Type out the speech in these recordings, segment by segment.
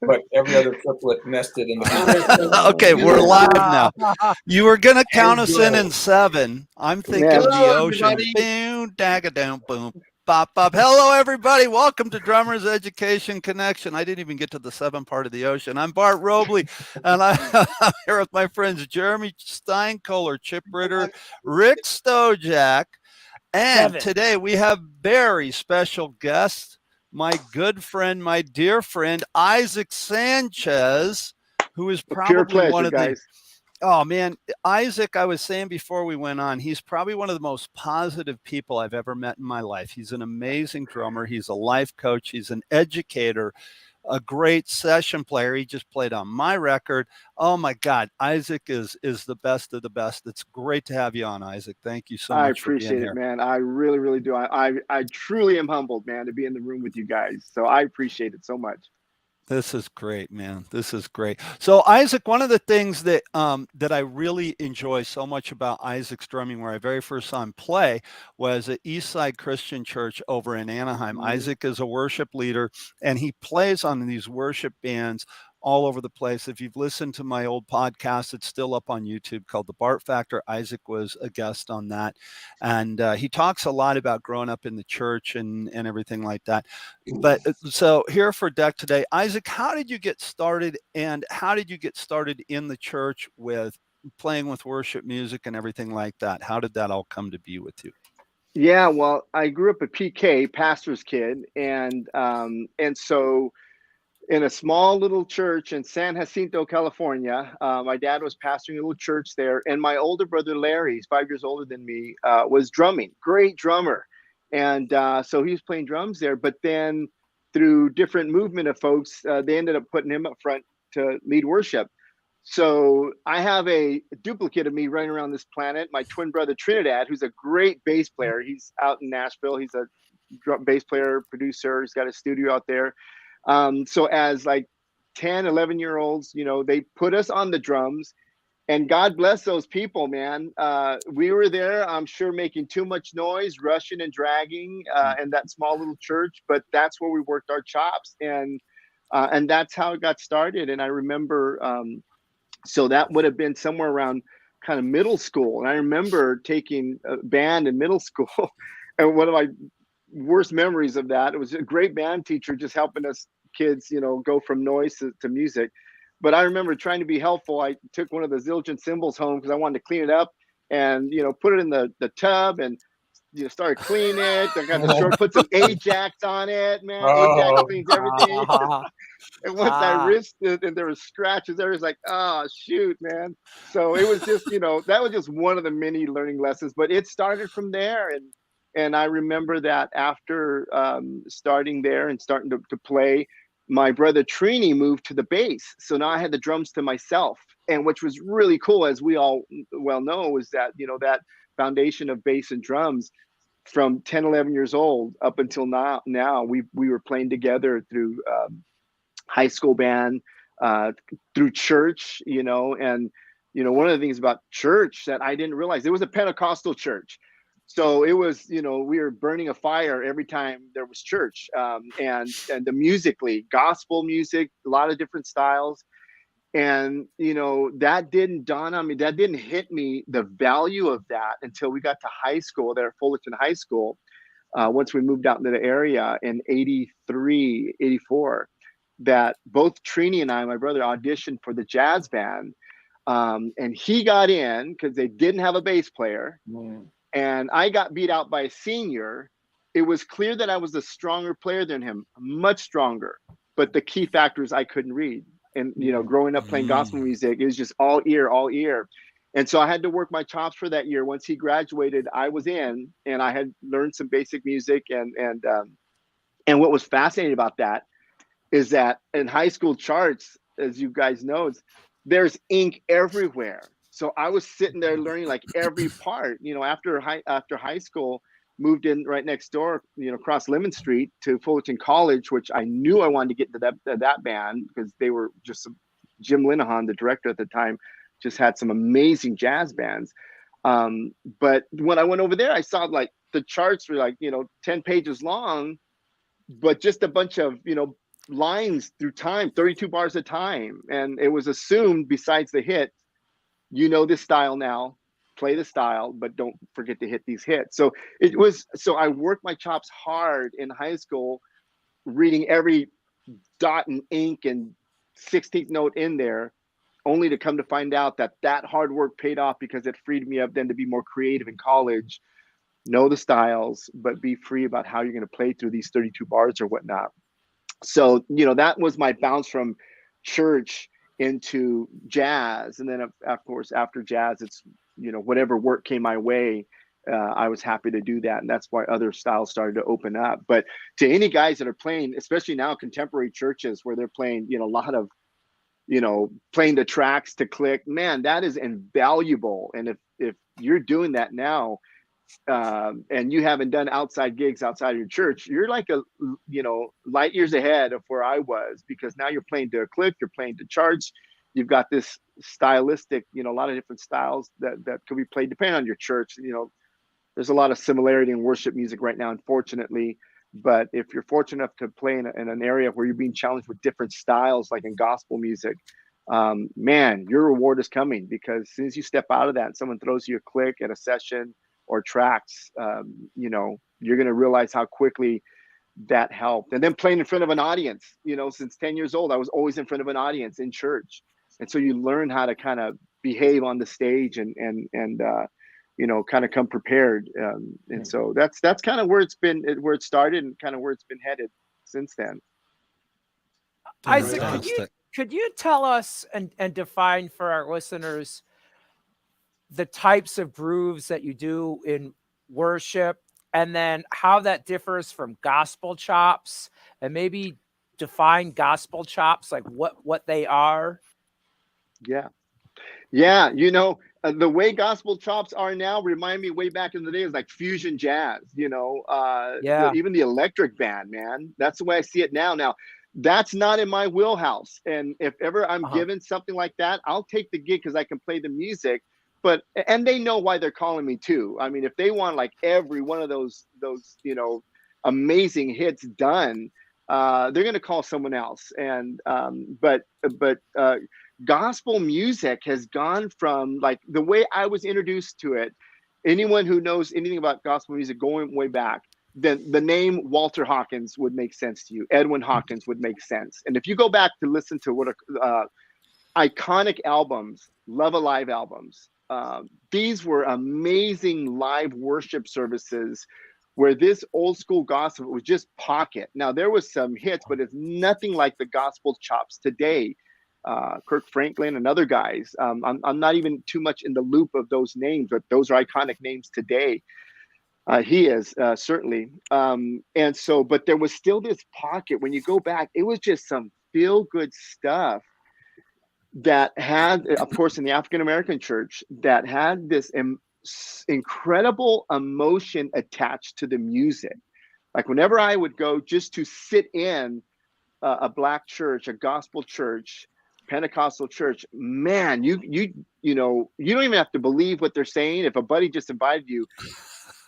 but every other triplet nested in the Okay, we're live now. You were gonna count us in 7. I'm thinking Yeah. the ocean. Boom, daga-down, boom, bop, bop. Hello, everybody. Welcome to Drummers Education Connection. I didn't even get to the 7 part of the ocean. I'm Bart Robley, and I'm here with my friends Jeremy Steinkohler, Chip Ritter, Rick Stojak, and today we have very special guests. My good friend, my dear friend, Isaac Sanchez, who is probably one of the, oh man, Isaac, I was saying before we went on, he's probably one of the most positive people I've ever met in my life. He's an amazing drummer. He's a life coach. He's an educator, a great session player. He just played on my record. Oh my God, Isaac is the best of the best. It's great to have you on, Isaac. Thank you so much for being here. I appreciate it, man. I really, really do. I truly am humbled, man, to be in the room with you guys. So I appreciate it so much. This is great, man. This is great. So Isaac, one of the things that that I really enjoy so much about Isaac's drumming, where I very first saw him play, was at Eastside Christian Church over in Anaheim. Mm-hmm. Isaac is a worship leader, and he plays on these worship bands all over the place. If you've listened to my old podcast, it's still up on YouTube, called The Bart Factor. Isaac was a guest on that. And he talks a lot about growing up in the church and everything like that. But so here for deck today, Isaac, how did you get started, and how did you get started in the church with playing with worship music and everything like that? How did that all come to be with you? Yeah, well, I grew up a PK, pastor's kid, and so in a small little church in San Jacinto, California. My dad was pastoring a little church there, and my older brother Larry, he's 5 years older than me, was drumming. Great drummer, and so he was playing drums there. But then, through different movement of folks, they ended up putting him up front to lead worship. So I have a duplicate of me running around this planet. My twin brother Trinidad, who's a great bass player. He's out in Nashville. He's a bass player, producer. He's got a studio out there. So as like 10, 11-year-olds, you know, they put us on the drums, and God bless those people, man. We were there, I'm sure, making too much noise, rushing and dragging in that small little church, but that's where we worked our chops, and that's how it got started. And I remember, so that would have been somewhere around kind of middle school. And I remember taking a band in middle school, and one of my worst memories of that, it was a great band teacher just helping us kids, you know, go from noise to music. But I remember trying to be helpful. I took one of the Zildjian cymbals home because I wanted to clean it up and, you know, put it in the tub and, you know, started cleaning it. I got the short, put some Ajax on it, man. Ajax cleans everything. And once I risked it and there was scratches there, it was like, oh, shoot, man. So it was just, you know, that was just one of the many learning lessons. But it started from there. And I remember that after starting there and starting to play, my brother Trini moved to the bass. So now I had the drums to myself. And which was really cool, as we all well know, is that, you know, that foundation of bass and drums from 10, 11 years old up until now we were playing together through high school band, through church, you know. And, you know, one of the things about church that I didn't realize, it was a Pentecostal church. So it was, you know, we were burning a fire every time there was church, and the musically, gospel music, a lot of different styles. And, you know, that didn't dawn on me. That didn't hit me, the value of that, until we got to high school there at Fullerton High School. Once we moved out into the area in 83, 84, that both Trini and I, my brother, auditioned for the jazz band. And he got in because they didn't have a bass player. And I got beat out by a senior. It was clear that I was a stronger player than him, much stronger. But the key factor is I couldn't read. And, you know, growing up playing gospel music, it was just all ear. And so I had to work my chops for that year. Once he graduated, I was in, and I had learned some basic music. And what was fascinating about that is that in high school charts, as you guys know, there's ink everywhere. So I was sitting there learning like every part, you know. After high school, moved in right next door, you know, across Lemon Street to Fullerton College, which I knew I wanted to get into that band because they were just Jim Linehan, the director at the time, just had some amazing jazz bands. But when I went over there, I saw like the charts were like, you know, 10 pages long, but just a bunch of, you know, lines through time, 32 bars a time. And it was assumed, besides the hit, you know this style now, play the style, but don't forget to hit these hits. So I worked my chops hard in high school, reading every dot and ink and 16th note in there, only to come to find out that hard work paid off, because it freed me up then to be more creative in college, know the styles, but be free about how you're going to play through these 32 bars or whatnot. So, that was my bounce from church into jazz. And then of course, after jazz, it's, whatever work came my way, I was happy to do that. And that's why other styles started to open up. But to any guys that are playing, especially now contemporary churches where they're playing, a lot of, playing the tracks to click, man, that is invaluable. And if you're doing that now, and you haven't done outside gigs outside of your church, you're like light years ahead of where I was, because now you're playing to a click, you're playing to charts, you've got this stylistic, a lot of different styles that could be played depending on your church. There's a lot of similarity in worship music right now, unfortunately. But if you're fortunate enough to play in an area where you're being challenged with different styles, like in gospel music, man, your reward is coming, because as soon as you step out of that and someone throws you a click at a session or tracks, you're going to realize how quickly that helped. And then playing in front of an audience, since 10 years old, I was always in front of an audience in church. And so you learn how to kind of behave on the stage and kind of come prepared. And so that's kind of where it started, and kind of where it's been headed since then. Isaac, could you tell us and define for our listeners the types of grooves that you do in worship, and then how that differs from gospel chops, and maybe define gospel chops, like what they are? Yeah. The way gospel chops are now remind me way back in the days, like fusion jazz, even the electric band, man. That's the way I see it now. Now, that's not in my wheelhouse. And if ever I'm given something like that, I'll take the gig because I can play the music. And they know why they're calling me too. I mean, if they want like every one of those amazing hits done, they're going to call someone else. And but gospel music has gone from, like, the way I was introduced to it. Anyone who knows anything about gospel music going way back, then the name Walter Hawkins would make sense to you. Edwin Hawkins would make sense. And if you go back to listen to what iconic albums, Love Alive albums, these were amazing live worship services where this old school gospel was just pocket. Now, there was some hits, but it's nothing like the gospel chops today. Kirk Franklin and other guys. I'm not even too much in the loop of those names, but those are iconic names today. He is certainly. And so, but there was still this pocket. When you go back, it was just some feel good stuff that had, of course, in the African-American church, that had this incredible emotion attached to the music. Like whenever I would go just to sit in a Black church, a gospel church, Pentecostal church, man, you don't even have to believe what they're saying. If a buddy just invited you,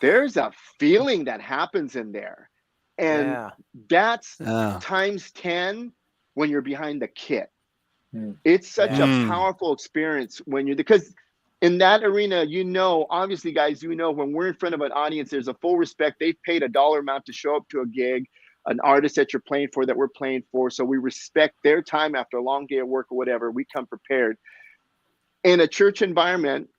there's a feeling that happens in there. And that's times 10 when you're behind the kit. It's such a powerful experience when you're, because in that arena, obviously, guys, when we're in front of an audience, there's a full respect. They've paid a dollar amount to show up to a gig, an artist that you're playing for, that we're playing for. So we respect their time after a long day of work or whatever. We come prepared. In a church environment,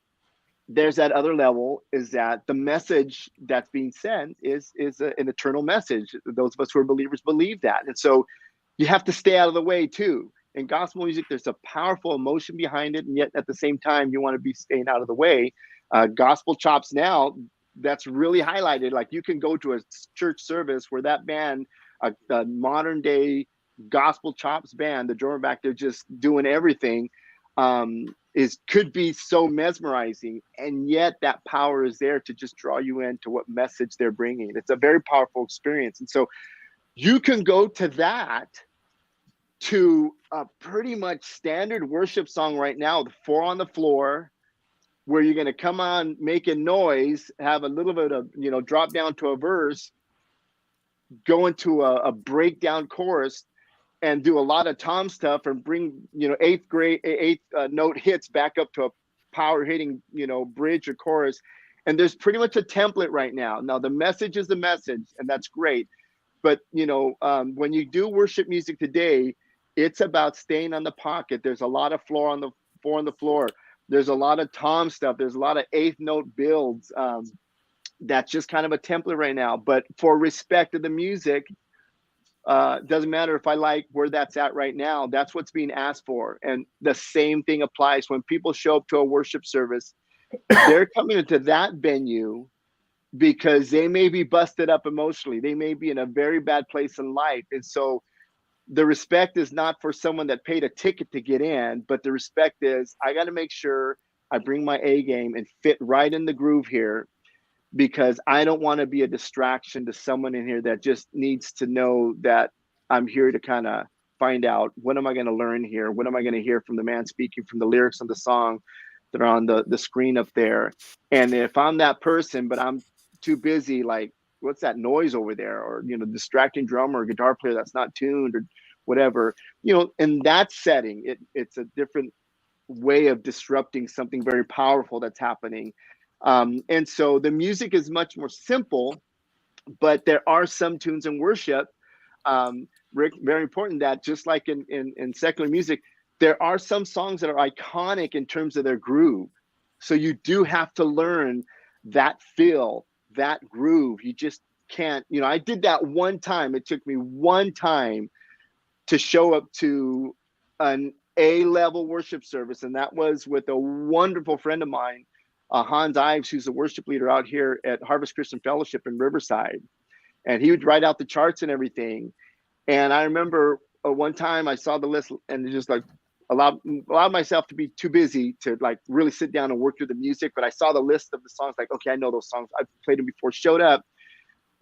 there's that other level, is that the message that's being sent is an eternal message. Those of us who are believers believe that. And so you have to stay out of the way too. In gospel music, there's a powerful emotion behind it, and yet at the same time, you want to be staying out of the way. Gospel chops now, that's really highlighted. Like you can go to a church service where that band, a modern day gospel chops band, the drummer back there just doing everything, could be so mesmerizing, and yet that power is there to just draw you into what message they're bringing. It's a very powerful experience. And so you can go to that, to a pretty much standard worship song right now, the 4 on the floor, where you're going to come on making noise, have a little bit of, drop down to a verse, go into a breakdown chorus, and do a lot of tom stuff and bring, eighth note hits back up to a power hitting, bridge or chorus. And there's pretty much a template right now. Now the message is the message, and that's great. But when you do worship music today, it's about staying on the pocket. There's a lot of four on the floor. There's a lot of tom stuff. There's a lot of eighth note builds. That's just kind of a template right now. But for respect of the music, doesn't matter if I like where that's at right now. That's what's being asked for. And the same thing applies when people show up to a worship service. They're coming into that venue because they may be busted up emotionally. They may be in a very bad place in life. And so the respect is not for someone that paid a ticket to get in, but the respect is, I got to make sure I bring my A game and fit right in the groove here, because I don't want to be a distraction to someone in here that just needs to know that I'm here to kind of find out, what am I going to learn here? What am I going to hear from the man speaking, from the lyrics of the song that are on the screen up there? And if I'm that person, but I'm too busy, like, what's that noise over there? Or, distracting drummer or guitar player that's not tuned or whatever, in that setting, it's a different way of disrupting something very powerful that's happening. And so the music is much more simple, but there are some tunes in worship, Rick, very important, that just like in secular music, there are some songs that are iconic in terms of their groove. So you do have to learn that feel, that groove. You just can't, I did that one time. It took me one time to show up to an A-level worship service. And that was with a wonderful friend of mine, Hans Ives, who's the worship leader out here at Harvest Christian Fellowship in Riverside. And he would write out the charts and everything. And I remember one time I saw the list and just like allowed myself to be too busy to like really sit down and work through the music. But I saw the list of the songs, like, okay, I know those songs. I've played them before. Showed up,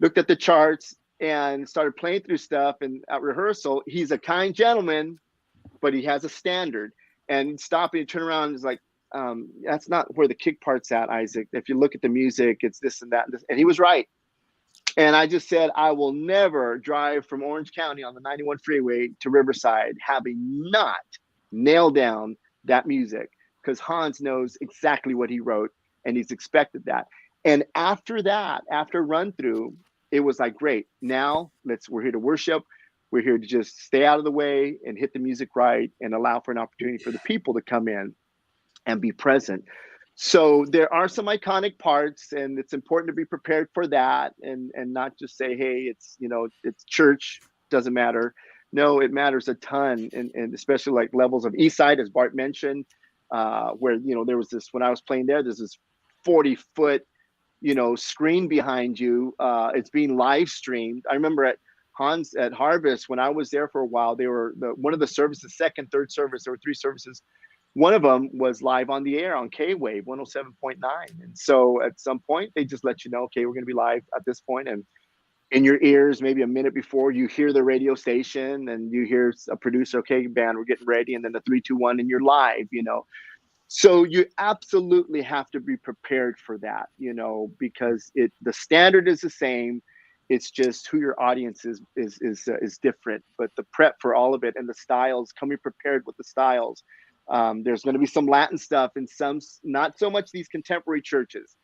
looked at the charts and started playing through stuff. And at rehearsal, he's a kind gentleman, but he has a standard. And stopping and turn around and is like, that's not where the kick part's at, Isaac. If you look at the music, it's this and that. And he was right. And I just said, I will never drive from Orange County on the 91 freeway to Riverside having not nailed down that music, because Hans knows exactly what he wrote and he's expected that. And after that, after run through, it was like, great, now we're here to worship. We're here to just stay out of the way and hit the music right and allow for an opportunity for the people to come in and be present. So there are some iconic parts, and it's important to be prepared for that, and not just say, hey, it's church, doesn't matter. No, it matters a ton, and especially like levels of East Side, as Bart mentioned, where there was this, when I was playing there's this 40-foot screen behind you. It's being live streamed. I remember at Harvest, when I was there for a while, they were one of the services, second, third service, there were 3 services. One of them was live on the air on K-Wave 107.9. And so at some point, they just let you know, okay, we're going to be live at this point. And in your ears, maybe a minute before, you hear the radio station and you hear a producer, okay, band, we're getting ready. And then the 3, 2, 1, and you're live, So you absolutely have to be prepared for that, because the standard is the same. It's just who your audience is different. But the prep for all of it and the styles, coming prepared with the styles. There's going to be some Latin stuff in some, not so much these contemporary churches,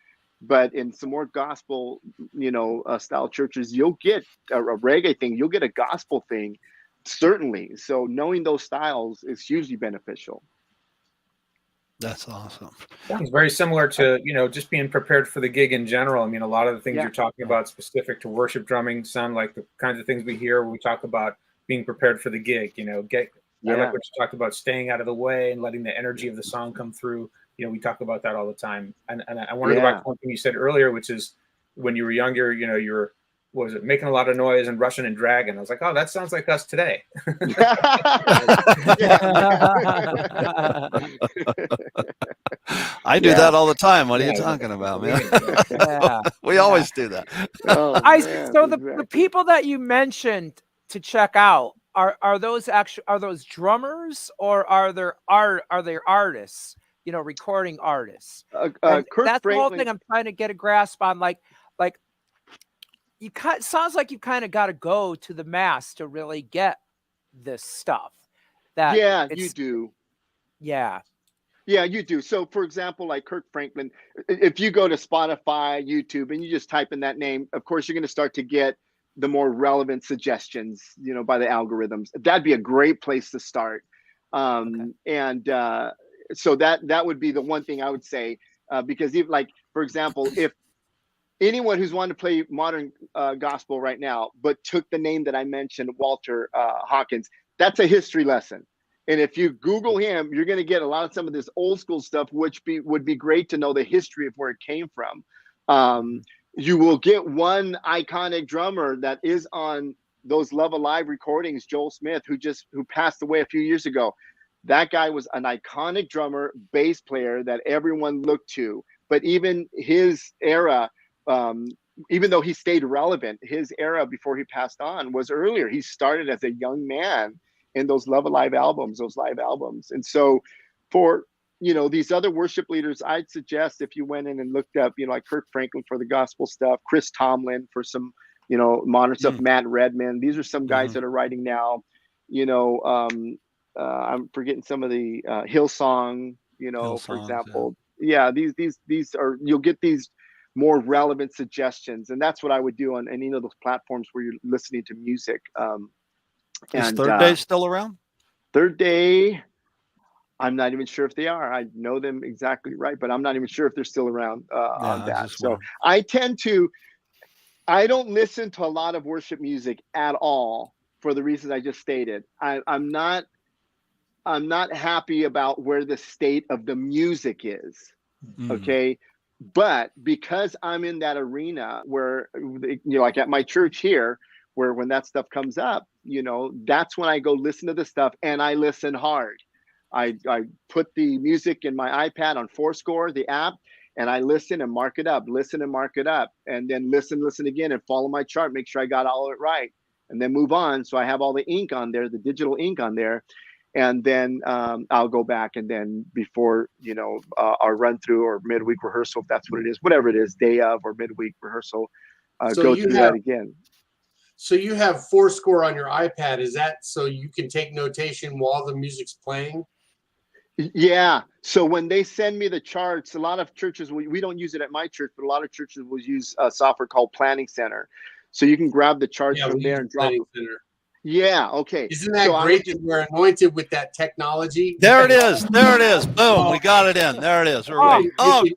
but in some more gospel, style churches, you'll get a reggae thing, you'll get a gospel thing, certainly. So knowing those styles is hugely beneficial. That's awesome. Sounds very similar to, just being prepared for the gig in general. I mean, a lot of the things you're talking about specific to worship drumming sound like the kinds of things we hear when we talk about being prepared for the gig, I like what you talked about, staying out of the way and letting the energy of the song come through. We talk about that all the time. And I want to go back to one thing you said earlier, which is when you were younger, you were, what was it, making a lot of noise and rushing and dragging. I was like, oh, that sounds like us today. I do that all the time. What are you talking about, man? We always do that. The people that you mentioned to check out, are those drummers, or are they artists, recording artists? That's the whole thing I'm trying to get a grasp on. Like sounds like you kind of got to go to the mass to really get this stuff. That Yeah, you do. Yeah. Yeah, you do. So, for example, like Kirk Franklin, if you go to Spotify, YouTube, and you just type in that name, of course, you're going to start to get the more relevant suggestions, by the algorithms. That'd be a great place to start. And so that would be the one thing I would say, because even like, for example, if anyone who's wanting to play modern gospel right now, but took the name that I mentioned, Walter Hawkins, that's a history lesson. And if you Google him, you're going to get a lot of some of this old school stuff, which would be great to know the history of where it came from. You will get one iconic drummer that is on those Love Alive recordings, Joel Smith, who passed away a few years ago. That guy was an iconic drummer, bass player that everyone looked to. But even his era, even though he stayed relevant, his era before he passed on was earlier. He started as a young man in those Love Alive albums, those live albums. And so for, these other worship leaders, I'd suggest if you went in and looked up, like Kirk Franklin for the gospel stuff, Chris Tomlin for some, modern stuff, Matt Redman. These are some guys that are writing now, I'm forgetting some of the Hillsong, for example. Yeah, these are, you'll get these more relevant suggestions. And that's what I would do on any of those platforms where you're listening to music. Is Third Day still around? Third Day, I'm not even sure if they are. I know them exactly right, but I'm not even sure if they're still around on that. So I don't listen to a lot of worship music at all for the reasons I just stated. I'm not happy about where the state of the music is. Okay. But because I'm in that arena where, like at my church here, where when that stuff comes up, that's when I go listen to the stuff, and I listen hard. I put the music in my iPad on Fourscore, the app, and I listen and mark it up, and then listen again and follow my chart, make sure I got all of it right, and then move on. So I have all the ink on there, the digital ink on there. And then I'll go back, and then before, our run through or midweek rehearsal, if that's what it is, whatever it is, day of or midweek rehearsal, go through that again. So you have Fourscore on your iPad. Is that so you can take notation while the music's playing? Yeah. So when they send me the charts, a lot of churches, we don't use it at my church, but a lot of churches will use a software called Planning Center. So you can grab the charts from there and drop it. Yeah. Okay. Isn't that great that we're anointed with that technology? There it is. Boom. We got it in. There it is. Rick unplugged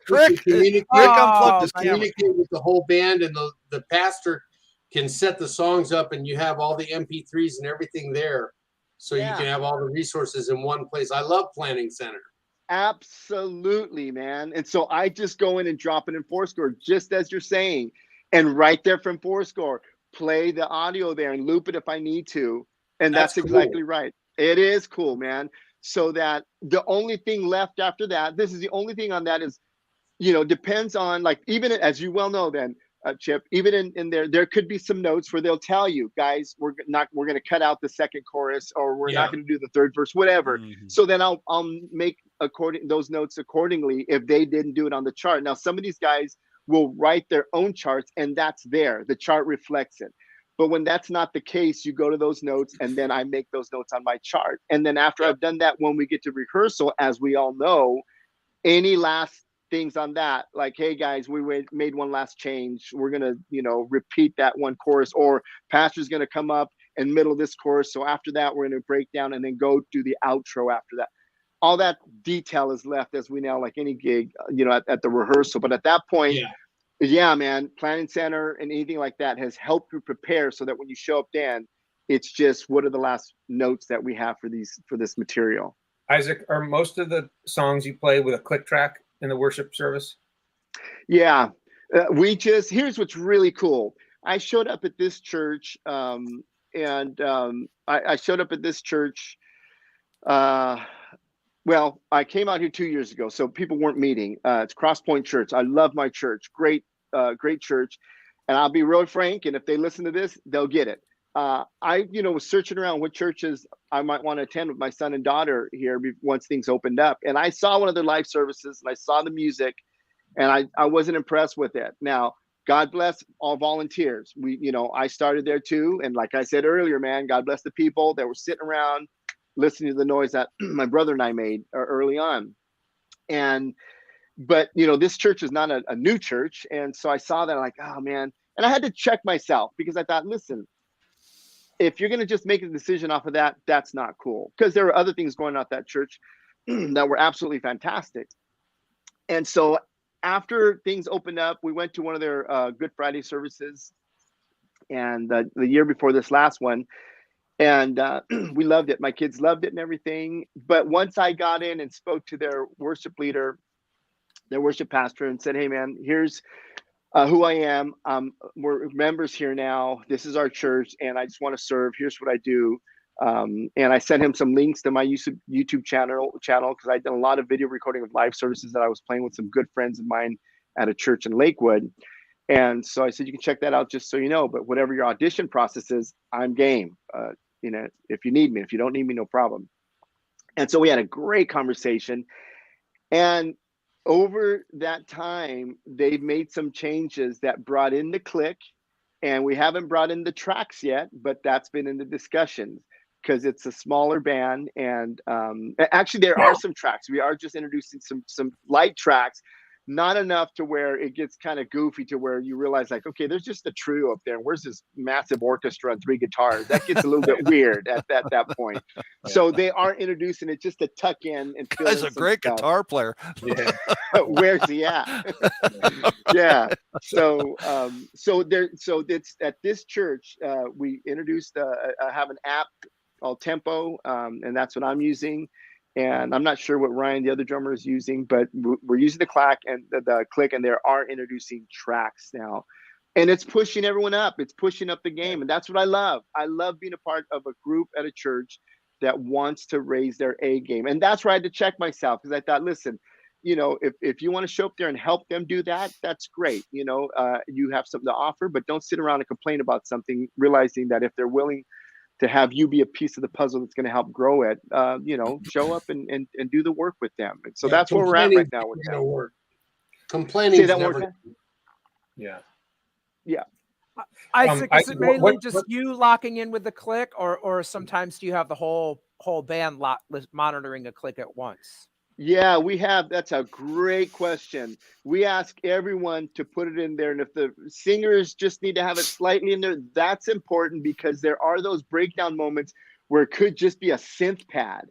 his camera. Communicate with the whole band, and the pastor can set the songs up, and you have all the MP3s and everything there. So you can have all the resources in one place. I love Planning Center. Absolutely, man. And so I just go in and drop it in Fourscore, just as you're saying. And right there from Fourscore, play the audio there and loop it if I need to. And that's exactly right. It is cool, man. So that the only thing left after that, this is the only thing on that is, depends on, like, even as you well know then, Chip, even in there could be some notes where they'll tell you, guys, we're going to cut out the second chorus, or we're not going to do the third verse, whatever. So then I'll make those notes accordingly if they didn't do it on the chart. Now, some of these guys will write their own charts, and that's there. The chart reflects it. But when that's not the case, you go to those notes, and then I make those notes on my chart. And then after I've done that, when we get to rehearsal, as we all know, any last things on that, like, hey guys, we made one last change, we're gonna repeat that one chorus, or pastor's gonna come up in middle of this chorus, so after that we're gonna break down and then go do the outro after that. All that detail is left, as we know, like any gig, at the rehearsal. But at that point, man, Planning Center and anything like that has helped you prepare, so that when you show up then, it's just, what are the last notes that we have for this material. Isaac, are most of the songs you play with a click track in the worship service? Yeah, here's what's really cool. I showed up at this church, I showed up at this church. Well, I came out here 2 years ago, so people weren't meeting. It's Cross Point Church. I love my church. Great church. And I'll be real frank, and if they listen to this, they'll get it. I was searching around what churches I might want to attend with my son and daughter here once things opened up. And I saw one of their live services, and I saw the music, and I wasn't impressed with it. Now, God bless all volunteers. I started there too. And like I said earlier, man, God bless the people that were sitting around listening to the noise that my brother and I made early on. But this church is not a new church. And so I saw that, like, oh man. And I had to check myself, because I thought, listen, if you're going to just make a decision off of that, that's not cool. Because there were other things going on at that church that were absolutely fantastic. And so after things opened up, we went to one of their Good Friday services, and the year before this last one, and we loved it. My kids loved it and everything. But once I got in and spoke to their worship leader, their worship pastor, and said, hey man, here's who I am. We're members here now. This is our church, and I just want to serve. Here's what I do. And I sent him some links to my YouTube channel because I'd done a lot of video recording of live services that I was playing with some good friends of mine at a church in Lakewood. And so I said, you can check that out, just so you know, but whatever your audition process is, I'm game. If you need me. If you don't need me, no problem. And so we had a great conversation. And over that time, they've made some changes that brought in the click, and we haven't brought in the tracks yet, but that's been in the discussions, because it's a smaller band. And actually there are some tracks. We are just introducing some light tracks, not enough to where it gets kind of goofy to where you realize, like, okay, there's just a trio up there, and where's this massive orchestra and 3 guitars? That gets a little bit weird at that point. So they are introducing it just to tuck in and fill Guy's in a some great stuff. guitar player. Yeah. Where's he at? Yeah. So it's at this church, we introduced have an app called Tempo, and that's what I'm using. And I'm not sure what Ryan, the other drummer, is using, but we're using the click, and the click, and they are introducing tracks now, and it's pushing everyone up. It's pushing up the game, and that's what I love. I love being a part of a group at a church that wants to raise their A game, and that's where I had to check myself, because I thought, listen, if you want to show up there and help them do that, that's great. You have something to offer, but don't sit around and complain about something, realizing that if they're willing to have you be a piece of the puzzle that's going to help grow it, show up and do the work with them. And so that's where we're at right now with that work. Complaining is that never. word. Yeah. Isaac, is it mainly just you locking in with the click, or sometimes do you have the whole band monitoring a click at once? Yeah, we have. That's a great question. We ask everyone to put it in there. And if the singers just need to have it slightly in there, that's important, because there are those breakdown moments where it could just be a synth pad,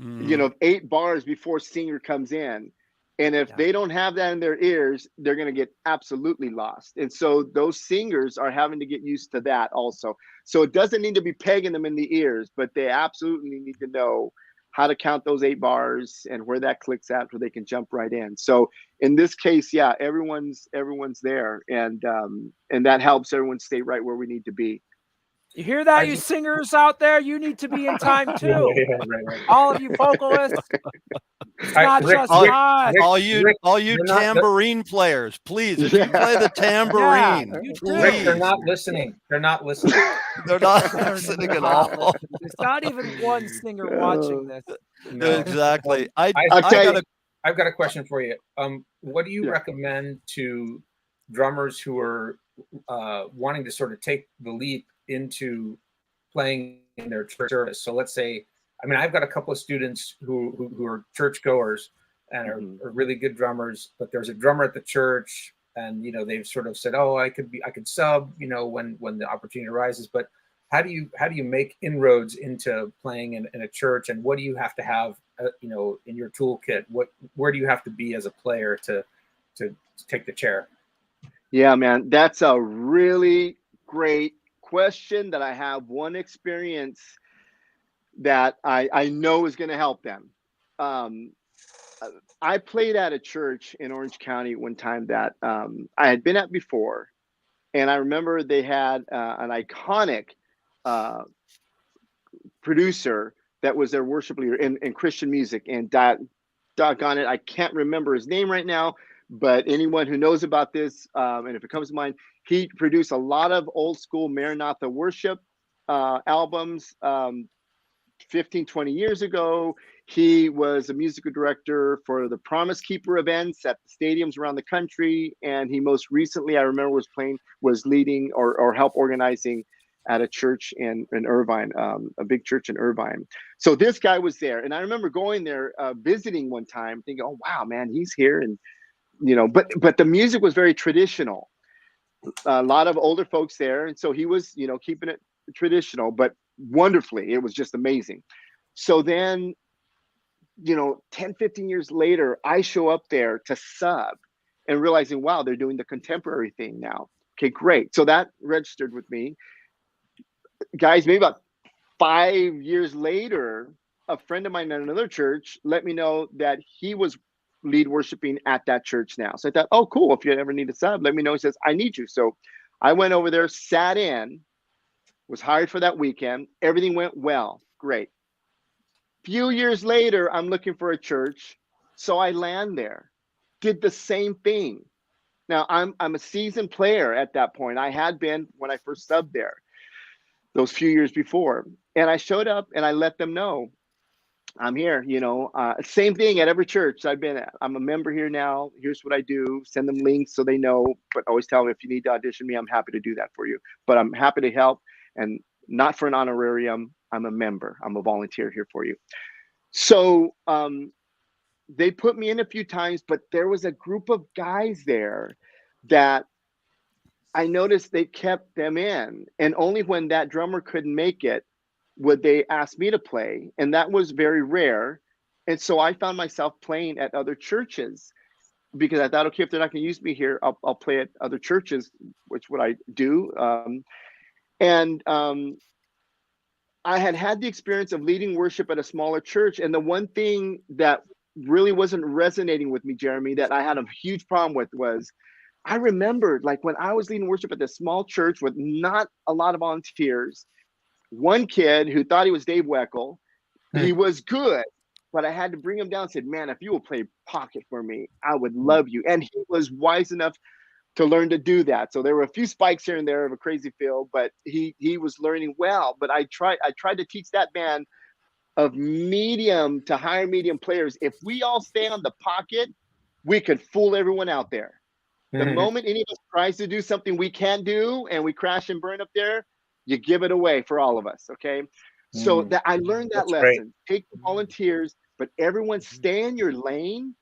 8 bars before singer comes in. And if they don't have that in their ears, they're going to get absolutely lost. And so those singers are having to get used to that also. So it doesn't need to be pegging them in the ears, but they absolutely need to know how to count those 8 bars and where that clicks at, where they can jump right in. So in this case, yeah, everyone's there, and that helps everyone stay right where we need to be. You hear that, you singers out there? You need to be in time too. Right. All of you vocalists. It's not just us. All you tambourine players, please, if you play the tambourine, Rick, they're not listening. They're not listening. They're not listening at all. There's not even one singer watching this. No. Exactly. I've got a question for you. What do you recommend to drummers who are wanting to sort of take the leap into playing in their church service? So let's say, I've got a couple of students who are churchgoers and are really good drummers, but there's a drummer at the church, and they've sort of said, "Oh, I could sub," when the opportunity arises. But how do you make inroads into playing in a church, and what do you have to have, in your toolkit? Where do you have to be as a player to take the chair? Yeah, man, that's a really great question that I have one experience that I know is going to help them. I played at a church in Orange County one time that I had been at before, and I remember they had an iconic producer that was their worship leader in Christian music, and doggone it, I can't remember his name right now, but anyone who knows about this, and if it comes to mind, he produced a lot of old school Maranatha worship albums, 15, 20 years ago. He was a musical director for the Promise Keeper events at the stadiums around the country. And he most recently, I remember, was leading or help organizing at a church in Irvine, a big church in Irvine. So this guy was there. And I remember going there, visiting one time, thinking, oh, wow, man, he's here. And, but the music was very traditional. A lot of older folks there. And so he was, keeping it traditional, but wonderfully. It was just amazing. So then, 10, 15 years later, I show up there to sub and realizing, wow, they're doing the contemporary thing now. Okay, great. So that registered with me. Guys, maybe about 5 years later, a friend of mine at another church let me know that he was lead worshiping at that church now. So I thought, oh, cool. If you ever need a sub, let me know. He says, I need you. So I went over there, sat in, was hired for that weekend. Everything went well. Great. Few years later, I'm looking for a church. So I land there, did the same thing. Now I'm a seasoned player at that point. I had been when I first subbed there those few years before. And I showed up and I let them know I'm here, same thing at every church I've been at. I'm a member here now. Here's what I do. Send them links so they know, but always tell them if you need to audition me, I'm happy to do that for you. But I'm happy to help, and not for an honorarium. I'm a member. I'm a volunteer here for you. So they put me in a few times, but there was a group of guys there that I noticed they kept them in. And only when that drummer couldn't make it would they ask me to play. And that was very rare. And so I found myself playing at other churches because I thought, okay, if they're not going to use me here, I'll play at other churches, which what I do. I had the experience of leading worship at a smaller church. And the one thing that really wasn't resonating with me, Jeremy, that I had a huge problem with was I remembered like when I was leading worship at this small church with not a lot of volunteers, one kid who thought he was Dave Weckl, he was good, but I had to bring him down and said, man, if you will play pocket for me, I would love you. And he was wise enough to learn to do that. So there were a few spikes here and there of a crazy feel, but he was learning well. But I tried to teach that band of medium to higher medium players. If we all stay on the pocket, we could fool everyone out there. The moment any of us tries to do something we can't do and we crash and burn up there, you give it away for all of us. Okay. So that I learned that lesson. Great. Take the volunteers, but everyone stay in your lane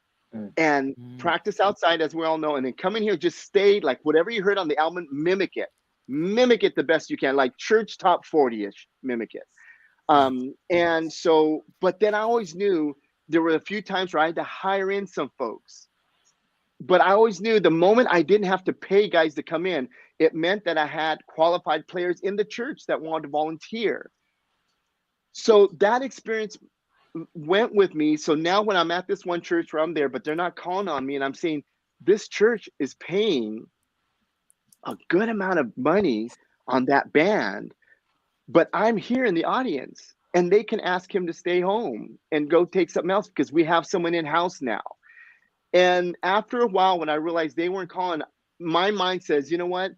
and practice outside, as we all know, and then come in here, just stay like whatever you heard on the album, mimic it the best you can, like church top 40-ish, mimic it. And so, but then I always knew there were a few times where I had to hire in some folks, but I always knew the moment I didn't have to pay guys to come in, it meant that I had qualified players in the church that wanted to volunteer. So that experience went with me. So now when I'm at this one church where I'm there, but they're not calling on me, and I'm saying this church is paying a good amount of money on that band, but I'm here in the audience and they can ask him to stay home and go take something else because we have someone in-house now. And after a while, when I realized they weren't calling, my mind says, you know what?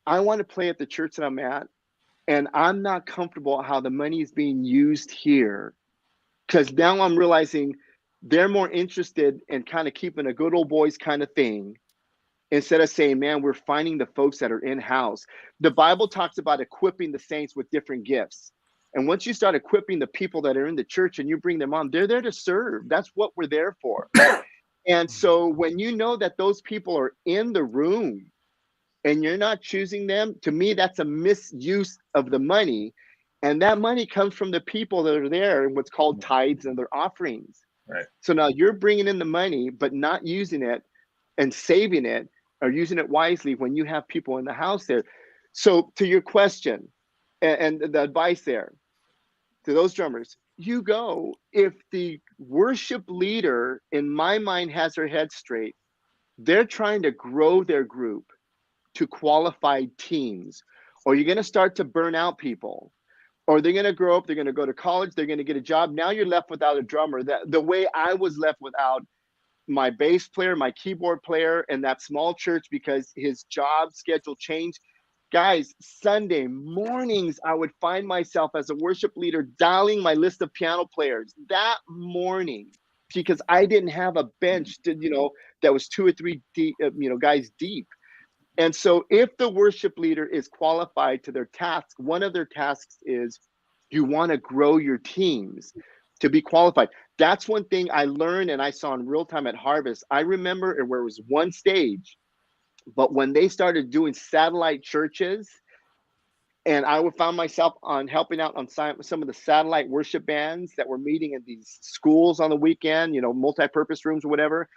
I want to play at the church that I'm at, and I'm not comfortable how the money is being used here, because now I'm realizing they're more interested in kind of keeping a good old boys kind of thing instead of saying, man, we're finding the folks that are in-house. The Bible talks about equipping the saints with different gifts. And once you start equipping the people that are in the church and you bring them on, they're there to serve. That's what we're there for. And so when you know that those people are in the room and you're not choosing them, to me, that's a misuse of the money. And that money comes from the people that are there in what's called tithes and their offerings. Right. So now you're bringing in the money, but not using it and saving it or using it wisely when you have people in the house there. So to your question and the advice there to those drummers, you go, if the worship leader in my mind has her head straight, they're trying to grow their group to qualified teams, or you're going to start to burn out people, or they're going to grow up, they're going to go to college, they're going to get a job. Now you're left without a drummer. That the way I was left without my bass player, my keyboard player, and that small church because his job schedule changed. Guys, Sunday mornings, I would find myself as a worship leader dialing my list of piano players that morning because I didn't have a bench to, that was 2 or 3 deep, guys deep. And so if the worship leader is qualified to their task, one of their tasks is you want to grow your teams to be qualified. That's one thing I learned and I saw in real time at Harvest. I remember where it was one stage, but when they started doing satellite churches, and I would found myself on helping out on some of the satellite worship bands that were meeting in these schools on the weekend, multi-purpose rooms or whatever.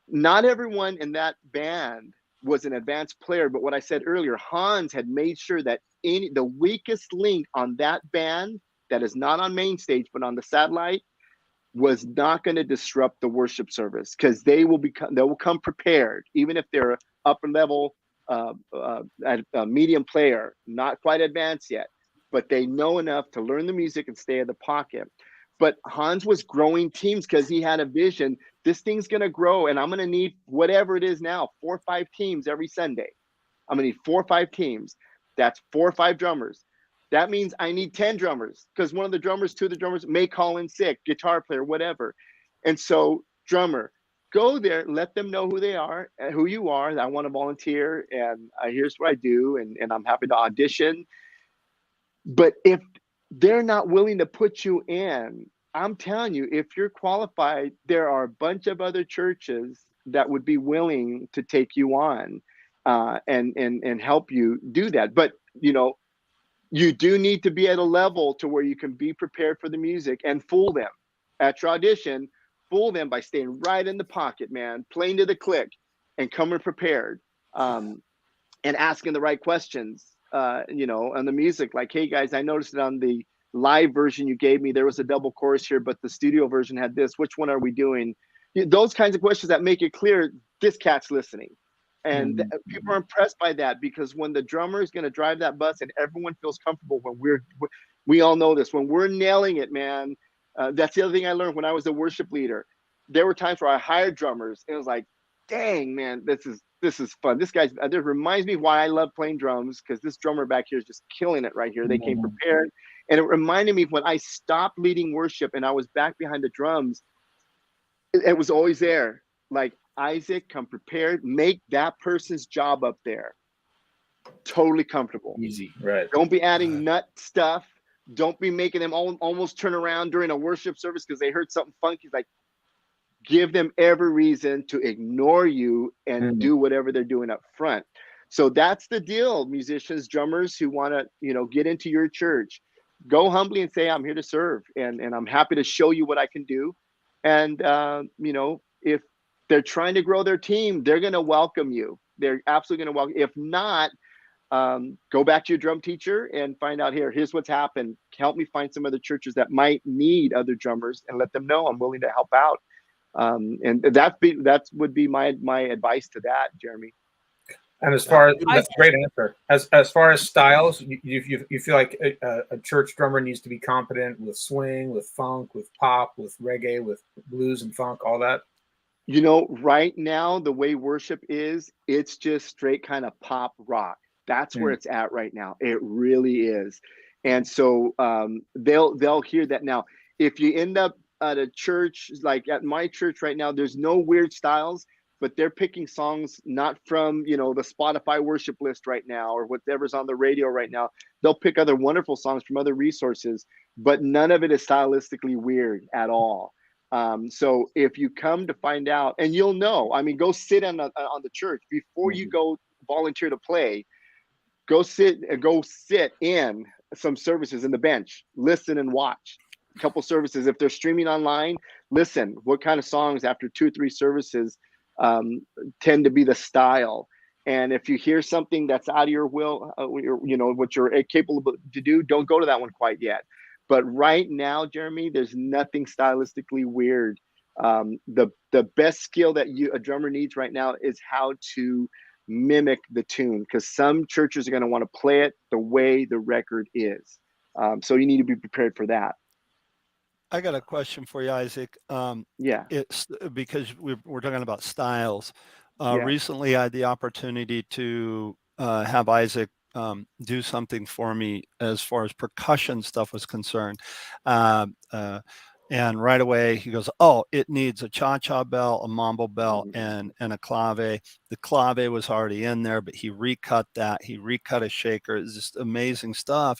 Not everyone in that band was an advanced player, but what I said earlier, Hans had made sure that the weakest link on that band that is not on main stage but on the satellite was not going to disrupt the worship service because they will come prepared, even if they're upper level, medium player, not quite advanced yet, but they know enough to learn the music and stay in the pocket. But Hans was growing teams because he had a vision. This thing's going to grow, and I'm going to need whatever it is now, 4 or 5 teams every Sunday. I'm going to need 4 or 5 teams. That's 4 or 5 drummers. That means I need 10 drummers because 2 of the drummers may call in sick, guitar player, whatever. And so, drummer, go there, let them know who they are, who you are. I want to volunteer, and here's what I do, and I'm happy to audition. But if they're not willing to put you in, I'm telling you, if you're qualified, there are a bunch of other churches that would be willing to take you on and help you do that. But, you do need to be at a level to where you can be prepared for the music and fool them at your audition. Fool them by staying right in the pocket, man, playing to the click and coming prepared and asking the right questions, on the music. Like, hey, guys, I noticed it on the live version you gave me. There was a double chorus here, but the studio version had this. Which one are we doing? Those kinds of questions that make it clear this cat's listening. And people are impressed by that because when the drummer is going to drive that bus and everyone feels comfortable we all know this, when we're nailing it, man, that's the other thing I learned when I was a worship leader. There were times where I hired drummers and it was like, dang, man, this is fun. This reminds me why I love playing drums because this drummer back here is just killing it right here. They came prepared. And it reminded me when I stopped leading worship and I was back behind the drums, it was always there. Like, Isaac, come prepared, make that person's job up there totally comfortable. Easy, right? Don't be adding nut stuff. Don't be making them almost turn around during a worship service because they heard something funky. Like, give them every reason to ignore you and do whatever they're doing up front. So that's the deal, musicians, drummers who want to, get into your church. Go humbly and say, I'm here to serve, and I'm happy to show you what I can do. And, if they're trying to grow their team, they're going to welcome you. They're absolutely going to welcome. If not, go back to your drum teacher and find out, here's what's happened. Help me find some other churches that might need other drummers and let them know I'm willing to help out. And that would be my advice to that, Jeremy. And as far as that's a great answer. As far as styles, you feel like a church drummer needs to be competent with swing, with funk, with pop, with reggae, with blues and funk, all that. Right now, the way worship is, it's just straight kind of pop rock. That's where it's at right now. It really is. And so they'll hear that. Now, if you end up at a church, like at my church right now, there's no weird styles, but they're picking songs not from, the Spotify worship list right now or whatever's on the radio right now. They'll pick other wonderful songs from other resources, but none of it is stylistically weird at all. So if you come to find out, and you'll know, go sit on the church before you go volunteer to play. Go sit in some services in the bench, listen and watch a couple services. If they're streaming online, listen, what kind of songs after 2 or 3 services tend to be the style. And if you hear something that's out of your will, what you're capable to do, don't go to that one quite yet. But right now, Jeremy, there's nothing stylistically weird. The best skill that a drummer needs right now is how to mimic the tune, because some churches are going to want to play it the way the record is. So you need to be prepared for that. I got a question for you, Isaac. It's because we're talking about styles. Recently, I had the opportunity to have Isaac do something for me as far as percussion stuff was concerned. And right away he goes, oh, it needs a cha-cha bell, a mambo bell, and a clave. The clave was already in there, but he recut that. He recut a shaker. It's just amazing stuff.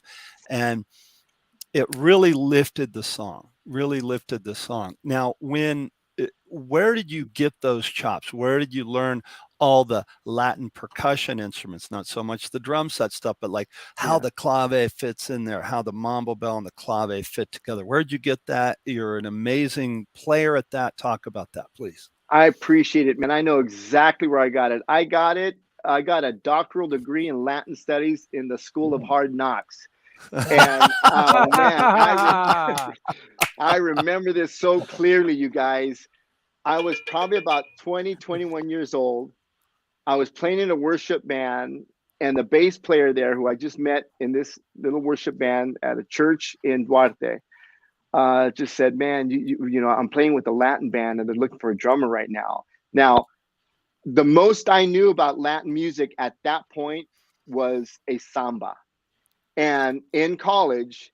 And it really lifted the song, Now, where did you get those chops? Where did you learn all the Latin percussion instruments? Not so much the drum set stuff, but like how the clave fits in there, how the mambo bell and the clave fit together. Where'd you get that? You're an amazing player at that. Talk about that, please. I appreciate it, man. I know exactly where I got it. I got a doctoral degree in Latin studies in the School of Hard Knocks. And oh man, I remember this so clearly, you guys. I was probably about 20, 21 years old. I was playing in a worship band, and the bass player there, who I just met in this little worship band at a church in Duarte, just said, man, you know, I'm playing with a Latin band and they're looking for a drummer right now. Now, the most I knew about Latin music at that point was a samba. And in college,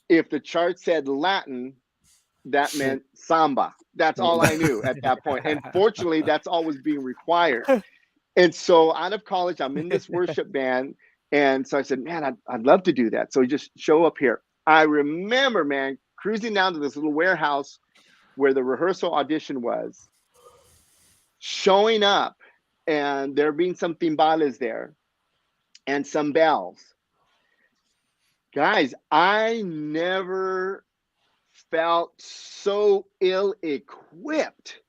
if the chart said Latin, that meant samba. That's all I knew at that point. And fortunately, that's all was being required. And so out of college, I'm in this worship band. And so I said, man, I'd love to do that. So just show up here. I remember, man, cruising down to this little warehouse where the rehearsal audition was, showing up, and there being some timbales there and some bells. Guys, I never felt so ill-equipped.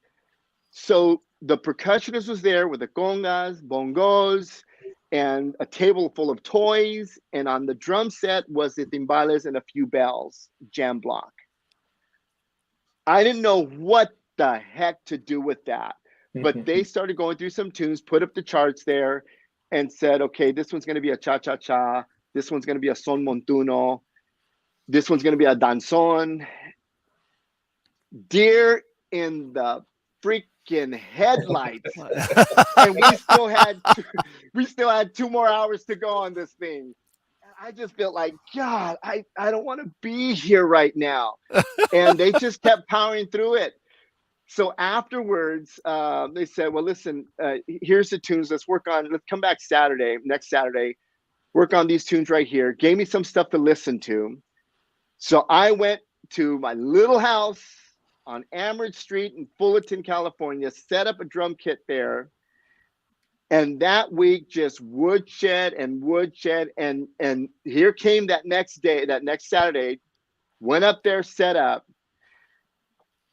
So the percussionist was there with the congas, bongos, and a table full of toys. And on the drum set was the timbales and a few bells, jam block. I didn't know what the heck to do with that. But they started going through some tunes, put up the charts there, and said, okay, this one's going to be a cha-cha-cha. This one's going to be a son montuno. This one's going to be a danzón. Deer in the freaking headlights. And we still had 2 more hours to go on this thing. I just felt like, God, I don't want to be here right now. And they just kept powering through it. So afterwards, they said, well, listen, here's the tunes. Let's come back next Saturday, work on these tunes right here. Gave me some stuff to listen to. So I went to my little house on Amherst Street in Fullerton, California, set up a drum kit there. And that week just woodshed. And here came that next Saturday, went up there, set up.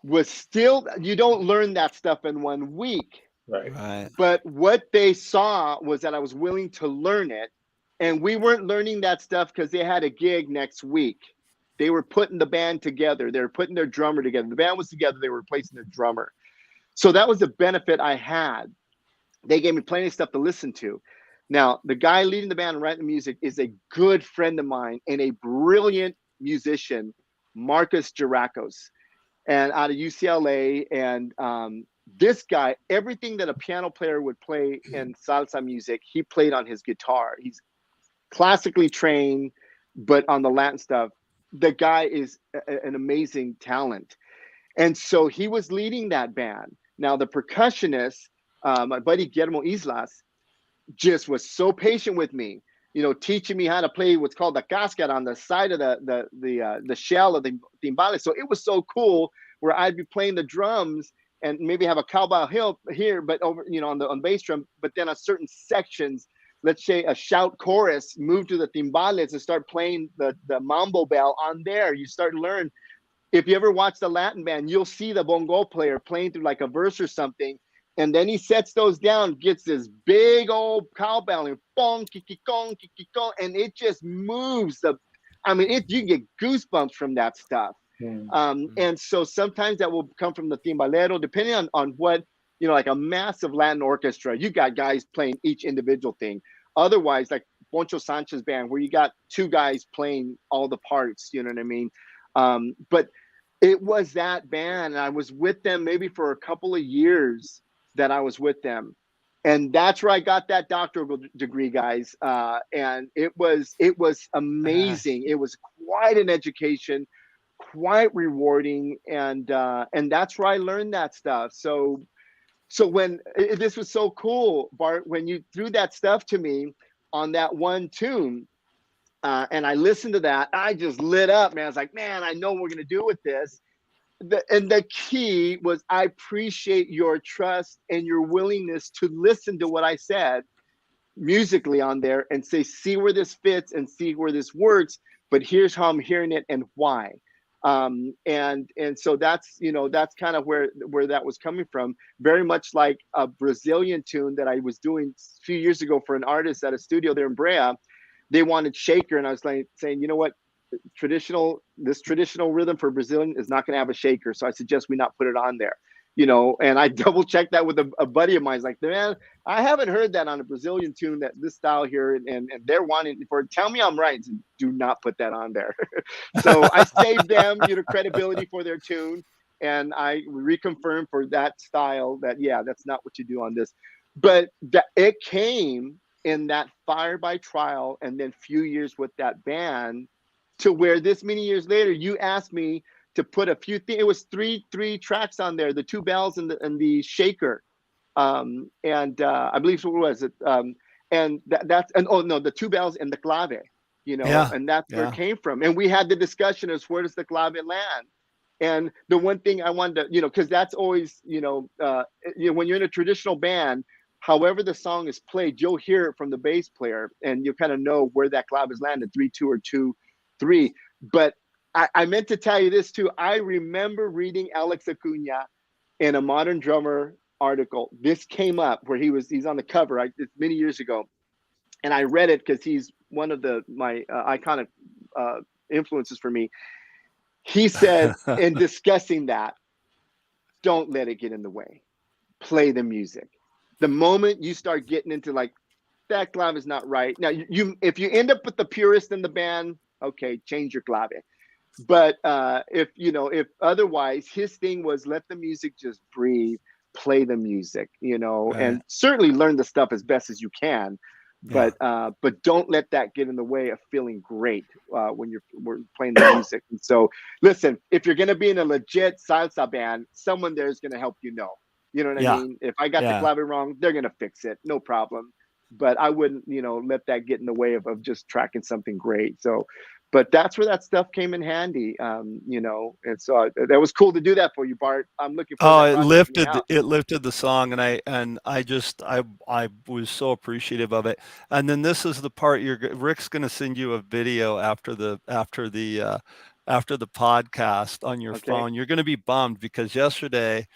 Was still, you don't learn that stuff in 1 week. Right. But what they saw was that I was willing to learn it. And we weren't learning that stuff because they had a gig next week. They were putting the band together. They were putting their drummer together. The band was together. They were replacing their drummer. So that was the benefit I had. They gave me plenty of stuff to listen to. Now, the guy leading the band and writing the music is a good friend of mine and a brilliant musician, Marcus Jarrakos, and out of UCLA. And this guy, everything that a piano player would play in salsa music, he played on his guitar. He's classically trained, but on the Latin stuff, the guy is an amazing talent. And so he was leading that band. Now, the percussionist, my buddy Guillermo Islas, just was so patient with me, you know, teaching me how to play what's called the cascade on the side of the shell of the timbales. So it was so cool where I'd be playing the drums and maybe have a cowbell hill here, but over, you know, on bass drum, but then on certain sections, let's say a shout chorus, move to the timbales and start playing the mambo bell on there. You start to learn. If you ever watch the Latin band, you'll see the bongo player playing through like a verse or something. And then he sets those down, gets this big old cowbell and bong, kiki-kong, kiki-kong, and it just moves you get goosebumps from that stuff. And so sometimes that will come from the timbalero, depending on what, you know, like a massive Latin orchestra, you got guys playing each individual thing. Otherwise, like Poncho Sanchez band, where you got 2 guys playing all the parts, you know what I mean? But it was that band, and I was with them maybe for a couple of years that I was with them. And that's where I got that doctoral degree, guys. And it was amazing. It was quite an education, quite rewarding, and that's where I learned that stuff. So when this was so cool, Bart, when you threw that stuff to me on that one tune, and I listened to that, I just lit up, man. I was like, man, I know what we're gonna do with this. And the key was, I appreciate your trust and your willingness to listen to what I said musically on there and say, see where this fits and see where this works, but here's how I'm hearing it and why. And so that's, that's kind of where that was coming from. Very much like a Brazilian tune that I was doing a few years ago for an artist at a studio there in Brea. They wanted shaker, and I was like saying, you know what, this traditional rhythm for Brazilian is not going to have a shaker, so I suggest we not put it on there. And I double checked that with a buddy of mine. He's like, man, I haven't heard that on a Brazilian tune, that this style here, and they're wanting for, tell me I'm right. So do not put that on there. So I saved them, credibility for their tune, and I reconfirmed for that style that, yeah, that's not what you do on this. But it came in that fire by trial, and then few years with that band, to where this many years later, you asked me to put a few things. It was three tracks on there: the two bells and the shaker, and I believe what was it? And the two bells and the clave, and that's where it came from. And we had the discussion as, where does the clave land? And the one thing I wanted to, because that's always, when you're in a traditional band, however the song is played, you'll hear it from the bass player, and you kind of know where that clave is landed, 3-2 or 2-3. But I meant to tell you this too. I remember reading Alex Acuna in a Modern Drummer article. This came up where he's on the cover. It's many years ago, and I read it because he's one of my iconic influences for me. He said, in discussing that, don't let it get in the way. Play the music. The moment you start getting into like, that clave is not right. Now, if you end up with the purist in the band, okay, change your clave. But if otherwise, his thing was, let the music just breathe, play the music, Right. and certainly learn the stuff as best as you can. But don't let that get in the way of feeling great when we're playing the music. And so, listen, if you're going to be in a legit salsa band, someone there is going to help you know. You know what I mean? If I got the clave wrong, they're going to fix it. No problem. But I wouldn't, let that get in the way of just tracking something great. So, but that's where that stuff came in handy, and so that was cool to do that for you, Bart. I'm looking for. It lifted the song, and I was so appreciative of it. And then this is the part Rick's going to send you a video after the podcast on your phone. You're going to be bummed because yesterday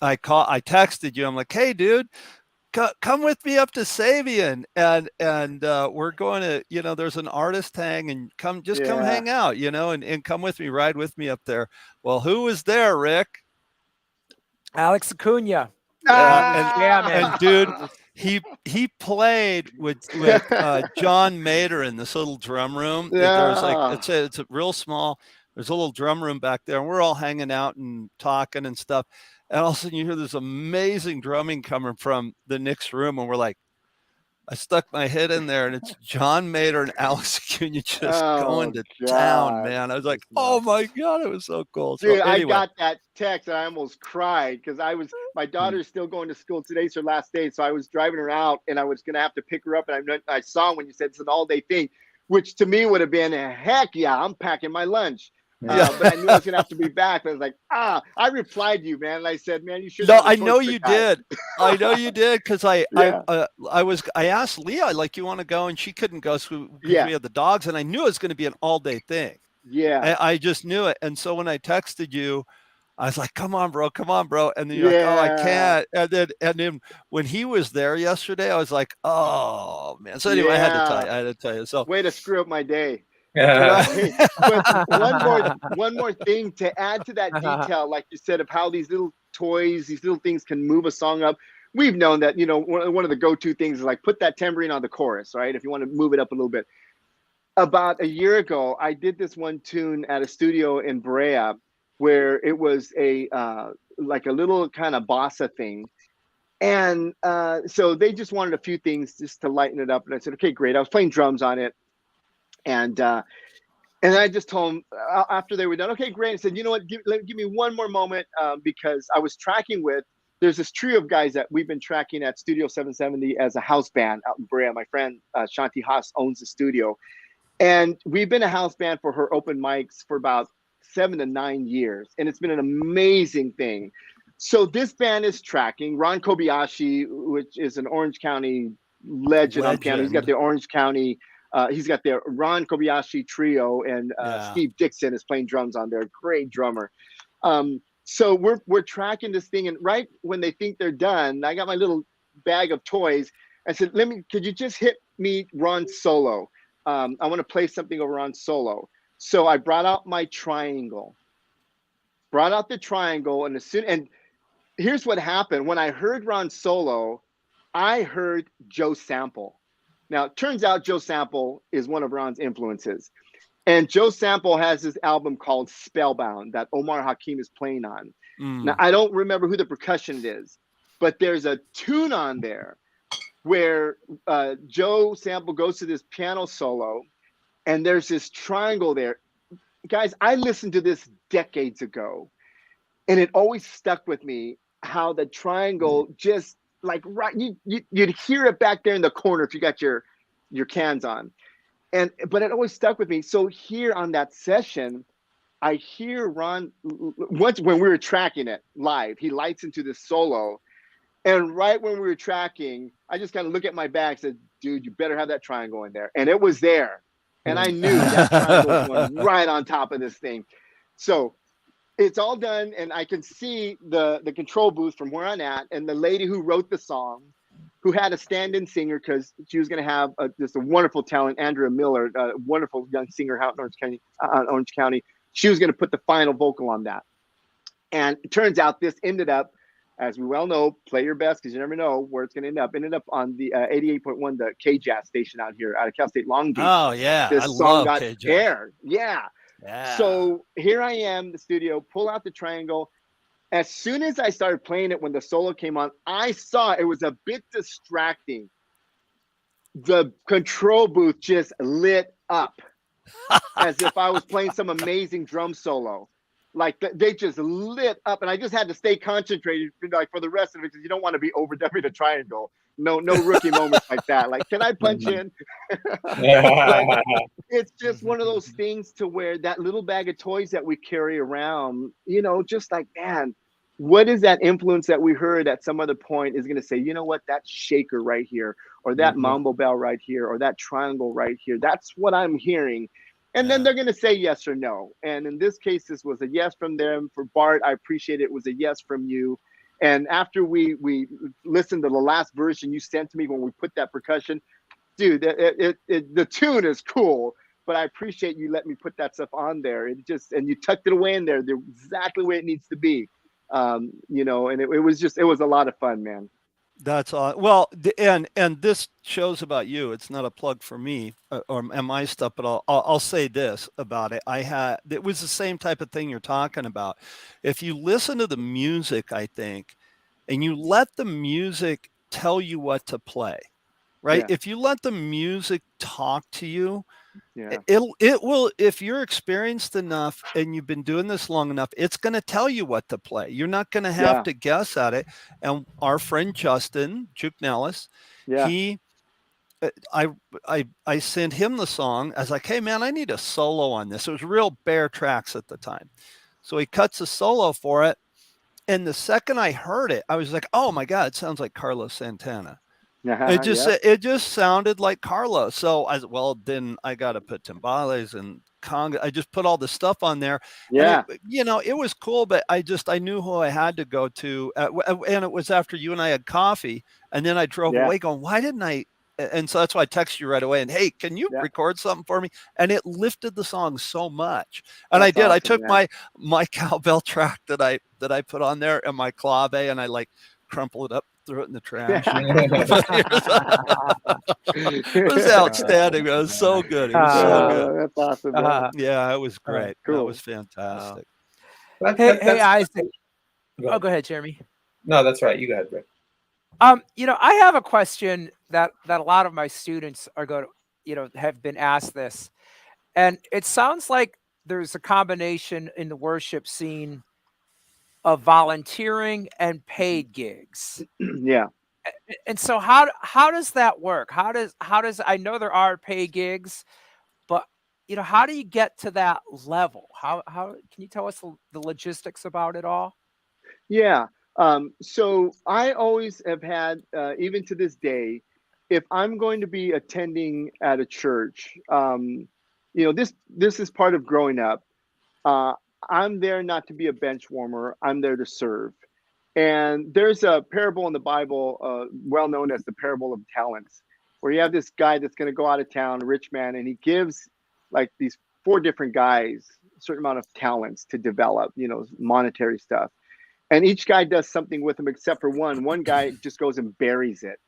I texted you. I'm like, hey, dude, come with me up to Savian, and we're going to, there's an artist hang, and come hang out, and come with me, ride with me up there. Well, who was there, Rick? Alex Acuna. And dude, he played with John Mader in this little drum room. There's like, it's a real small, there's a little drum room back there, and we're all hanging out and talking and stuff. And all of a sudden you hear this amazing drumming coming from the next room. And we're like, I stuck my head in there, and it's John Mader and Alex Acuna just going to town, man. I was like, oh my God, it was so cool. Dude, so anyway. I got that text and I almost cried because my daughter's still going to school. Today's her last day. So I was driving her out, and I was going to have to pick her up. And I saw when you said it's an all day thing, which to me would have been, heck yeah, I'm packing my lunch. But I knew I was gonna have to be back. I was like, I replied to you, man. And I said, man, you should. No, I know you did. I know you did, because I asked Leah, like, you want to go, and she couldn't go, so we had the dogs, and I knew it was going to be an all day thing. Yeah, I just knew it. And so when I texted you, I was like, come on, bro. And then you're like, oh, I can't. And then when he was there yesterday, I was like, oh man. So anyway, I had to tell you. So way to screw up my day. Yeah. But one more thing to add to that detail, like you said, of how these little toys, these little things can move a song up. We've known that, one of the go-to things is like, put that tambourine on the chorus, right? If you want to move it up a little bit. About a year ago, I did this one tune at a studio in Brea where it was like a little kind of bossa thing. And so they just wanted a few things just to lighten it up. And I said, okay, great. I was playing drums on it. And I just told them after they were done, okay, great. I said, you know what, give me one more moment because I was tracking with, there's this trio of guys that we've been tracking at Studio 770 as a house band out in Brea. My friend Shanti Haas owns the studio. And we've been a house band for her open mics for about 7 to 9 years. And it's been an amazing thing. So this band is tracking. Ron Kobayashi, which is an Orange County legend on piano. He's got the Orange County, he's got the Ron Kobayashi trio, and Steve Dixon is playing drums on there. Great drummer. So we're tracking this thing, and right when they think they're done, I got my little bag of toys. I said, could you just hit me Ron's solo? I want to play something over Ron's solo. So I brought out my triangle. And here's what happened. When I heard Ron's solo, I heard Joe Sample. Now, it turns out Joe Sample is one of Ron's influences. And Joe Sample has this album called Spellbound that Omar Hakim is playing on. Now, I don't remember who the percussion is, but there's a tune on there where Joe Sample goes to this piano solo, and there's this triangle there. Guys, I listened to this decades ago, and it always stuck with me how the triangle just like right, you'd hear it back there in the corner if you got your cans on. But it always stuck with me. So here on that session, I hear Ron, once when we were tracking it live, he lights into this solo. And right when we were tracking, I just kind of look at my bag and said, dude, you better have that triangle in there. And it was there. And I knew that triangle was going right on top of this thing. So it's all done. And I can see the control booth from where I'm at. And the lady who wrote the song, who had a stand-in singer because she was going to have just a wonderful talent, Andrea Miller, a wonderful young singer out in Orange County. She was going to put the final vocal on that. And it turns out this ended up, as we well know, play your best because you never know where it's going to end up. Ended up on the 88.1, the KJazz station out here out of Cal State Long Beach. Oh, yeah. This I song love got KJazz. aired. Yeah. So here I am, the studio, pull out the triangle. As soon as I started playing it, when the solo came on, I saw it was a bit distracting. The control booth just lit up as if I was playing some amazing drum solo. Like they just lit up, and I just had to stay concentrated like for the rest of it because you don't want to be overdubbing a triangle. No rookie moments like that. Like, can I punch in? Like, it's just one of those things to where that little bag of toys that we carry around, just like, man, what is that influence that we heard at some other point is going to say, you know what, that shaker right here, or that mambo bell right here, or that triangle right here. That's what I'm hearing. And then they're going to say yes or no. And in this case, this was a yes from them. For Bart, I appreciate it was a yes from you. And after we listened to the last version you sent to me when we put that percussion, dude, the tune is cool, but I appreciate you letting me put that stuff on there. And you tucked it away in there exactly where it needs to be. And it was a lot of fun, man. That's well, and this shows about you. It's not a plug for me or my stuff, but I'll say this about it. It was the same type of thing you're talking about. If you listen to the music, I think, and you let the music tell you what to play, right? Yeah. If you let the music talk to you, yeah, it will, if you're experienced enough and you've been doing this long enough, it's going to tell you what to play. You're not going to have to guess at it. And our friend Justin Juke Nellis, I sent him the song. I was like, hey man, I need a solo on this. It was real bare tracks at the time. So he cuts a solo for it. And the second I heard it, I was like, oh my God, it sounds like Carlos Santana. It just sounded like Carlos. So then I got to put timbales and conga. I just put all the stuff on there. Yeah. It was cool, but I knew who I had to go to. And it was after you and I had coffee. And then I drove away going, why didn't I? And so that's why I texted you right away. And hey, can you record something for me? And it lifted the song so much. And I did. Awesome, I took my cowbell track that I put on there and my clave, and I like crumple it up, throw it in the trash. It was outstanding. It was so good. It was so good. That's awesome. Yeah, it was great. Cool. That was fantastic. Hey, Isaac. Go ahead, Jeremy. No, that's right. You got it, Rick. I have a question that a lot of my students are going to, have been asked this, and it sounds like there's a combination in the worship scene of volunteering and paid gigs. Yeah. And so how does that work? How does I know there are paid gigs, but how do you get to that level? How can you tell us the logistics about it all? Yeah. So I always have had, even to this day, if I'm going to be attending at a church, this is part of growing up. Uh, I'm there not to be a bench warmer. I'm there to serve. And there's a parable in the Bible, well known as the parable of talents, where you have this guy that's going to go out of town, a rich man, and he gives like these four different guys a certain amount of talents to develop, monetary stuff. And each guy does something with them except for one. One guy just goes and buries it.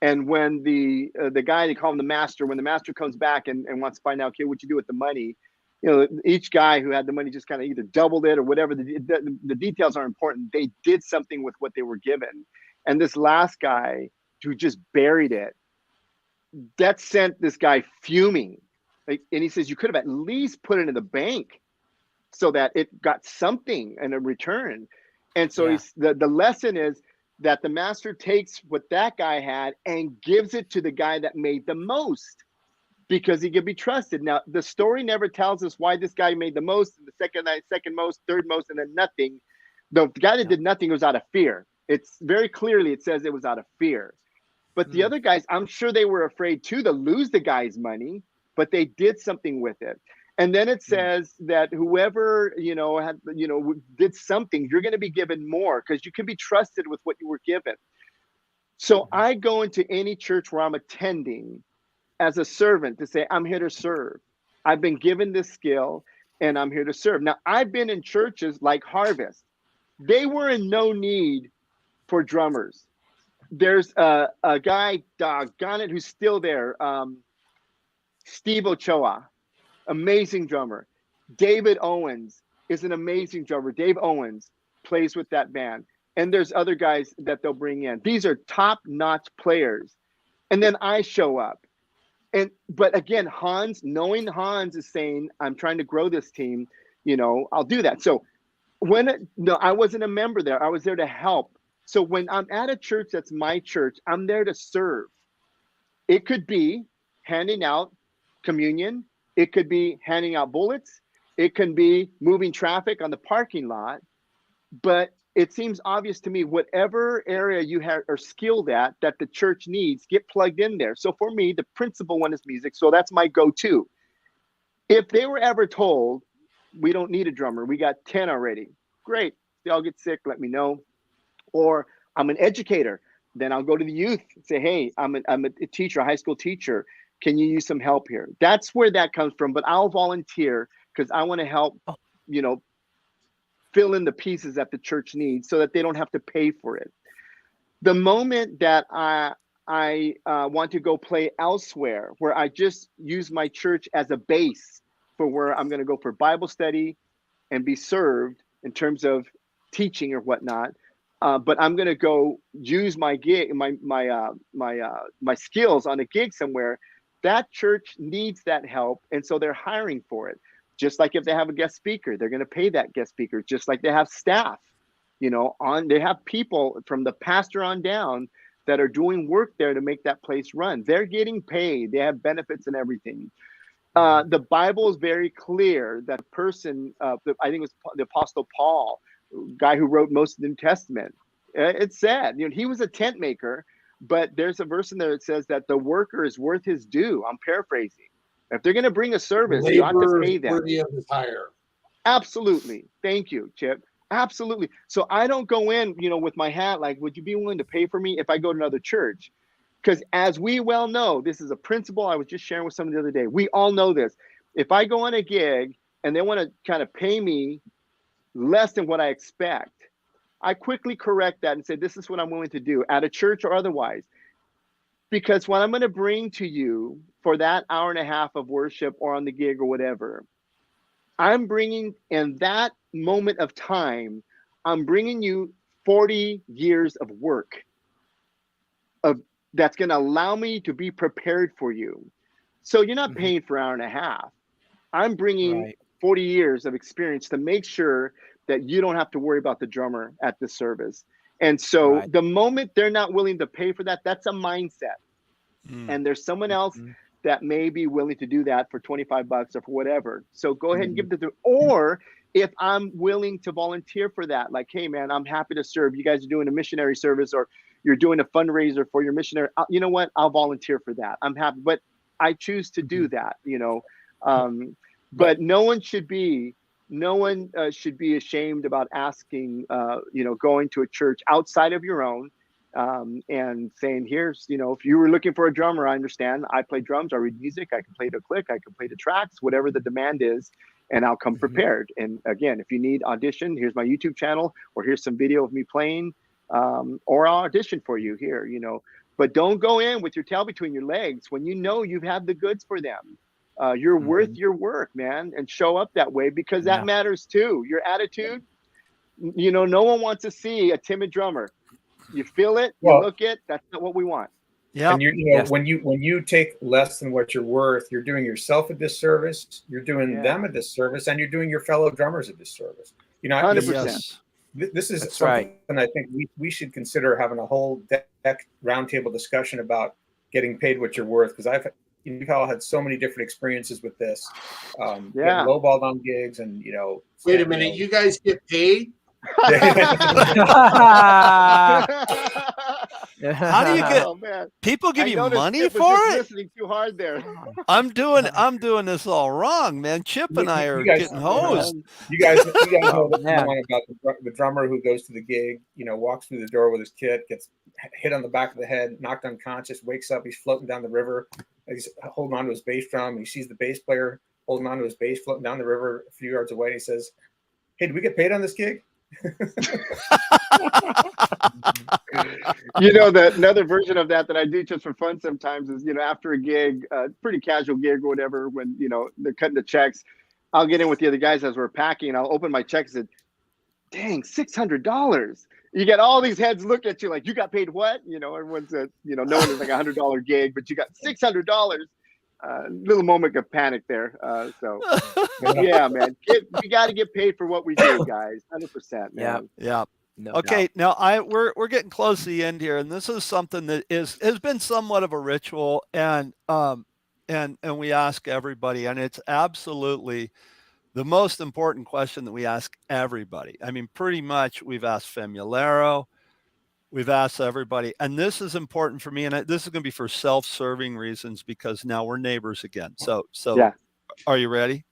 And when the guy, they call him the master, when the master comes back and wants to find out, okay, what you do with the money, each guy who had the money just kind of either doubled it or whatever. The details are important. They did something with what they were given. And this last guy who just buried it, that sent this guy fuming. And he says, you could have at least put it in the bank so that it got something in a return. And so the lesson is that the master takes what that guy had and gives it to the guy that made the most, because he can be trusted. Now, the story never tells us why this guy made the most, the second most, third most, and then nothing. The guy that did nothing was out of fear. It's very clearly, it says it was out of fear. But the other guys, I'm sure they were afraid too to lose the guy's money, but they did something with it. And then it says that whoever, did something, you're going to be given more because you can be trusted with what you were given. So I go into any church where I'm attending as a servant to say, I'm here to serve. I've been given this skill and I'm here to serve. Now, I've been in churches like Harvest. They were in no need for drummers. There's a guy, doggone it, who's still there, Steve Ochoa. Amazing drummer. David Owens is an amazing drummer. Dave Owens plays with that band. And there's other guys that they'll bring in. These are top-notch players. And then I show up. But again, knowing Hans is saying, I'm trying to grow this team, I'll do that. So I wasn't a member there. I was there to help. So when I'm at a church that's my church, I'm there to serve. It could be handing out communion. It could be handing out bullets. It can be moving traffic on the parking lot. But it seems obvious to me, whatever area you are skilled at that the church needs, get plugged in there. So for me, the principal one is music. So that's my go-to. If they were ever told, we don't need a drummer, we got 10 already, great. If they all get sick, let me know. Or I'm an educator. Then I'll go to the youth and say, hey, I'm a teacher, a high school teacher. Can you use some help here? That's where that comes from. But I'll volunteer because I want to help, fill in the pieces that the church needs so that they don't have to pay for it. The moment that I want to go play elsewhere, where I just use my church as a base for where I'm going to go for Bible study and be served in terms of teaching or whatnot, but I'm going to go use my gig, my skills on a gig somewhere. That church needs that help, and so they're hiring for it. Just like if they have a guest speaker, they're going to pay that guest speaker. Just like they have staff, they have people from the pastor on down that are doing work there to make that place run. They're getting paid. They have benefits and everything. The Bible is very clear that a person, I think it was the Apostle Paul, guy who wrote most of the New Testament. It's sad. He was a tent maker, but there's a verse in there that says that the worker is worth his due. I'm paraphrasing. If they're going to bring a service, you ought to pay them. Worthy of his hire. Absolutely. Thank you, Chip. Absolutely. So I don't go in, with my hat like, would you be willing to pay for me if I go to another church? Because as we well know, this is a principle I was just sharing with someone the other day. We all know this. If I go on a gig and they want to kind of pay me less than what I expect, I quickly correct that and say, this is what I'm willing to do at a church or otherwise. Because what I'm going to bring to you for that hour and a half of worship or on the gig or whatever, I'm bringing in that moment of time, I'm bringing you 40 years of work. that's going to allow me to be prepared for you. So you're not paying for an hour and a half. I'm bringing 40 years of experience to make sure that you don't have to worry about the drummer at the service. And so the moment they're not willing to pay for that, that's a mindset. And there's someone else that may be willing to do that for $25 or for whatever. So go ahead and give it to, or if I'm willing to volunteer for that, like, hey man, I'm happy to serve. You guys are doing a missionary service or you're doing a fundraiser for your missionary. You know what? I'll volunteer for that. I'm happy, but I choose to do that, you know. But no one should be ashamed about asking, you know, going to a church outside of your own, and saying, here's, you know, if you were looking for a drummer, I understand. I play drums, I read music, I can play the click, I can play the tracks, whatever the demand is, and I'll come prepared. And again, if you need audition, here's my YouTube channel, or here's some video of me playing, or I'll audition for you here, you know. But don't go in with your tail between your legs when you know you've had the goods for them. You're worth your work, man, and show up that way, because that matters too. Your attitude, you know, no one wants to see a timid drummer. You feel it, you look it. That's not what we want. Yeah. And you know, when you take less than what you're worth, you're doing yourself a disservice, you're doing them a disservice, and you're doing your fellow drummers a disservice. You know, 100%. This is something I think we should consider having a whole deck roundtable discussion about getting paid what you're worth, because you've all had so many different experiences with this. Getting lowballed on gigs, and you know. Wait a minute, you guys get paid? How do you get people give you money for it? Listening too hard there. I'm doing this all wrong, man. Chip and I are getting hosed. You guys know about the drummer who goes to the gig, you know, walks through the door with his kit, gets hit on the back of the head, knocked unconscious, wakes up, he's floating down the river, he's holding on to his bass drum, and he sees the bass player holding on to his bass floating down the river a few yards away, and he says, "Hey, did we get paid on this gig?" You know, another version of that I do just for fun sometimes is, you know, after a gig, pretty casual gig or whatever, when, you know, they're cutting the checks, I'll get in with the other guys as we're packing, and I'll open my check and say, dang, $600. You get all these heads look at you like, you got paid what? You know, everyone's you know, knowing it's like $100 gig, but you got $600. Little moment of panic there. So yeah, man, we got to get paid for what we do, guys. 100%, man. Yeah. No okay, doubt. Now we're getting close to the end here, and this is something that has been somewhat of a ritual, and we ask everybody, and it's absolutely the most important question that we ask everybody. I mean, pretty much we've asked Famulero, we've asked everybody, and this is important for me, and this is going to be for self-serving reasons, because now we're neighbors again. So yeah. Are you ready?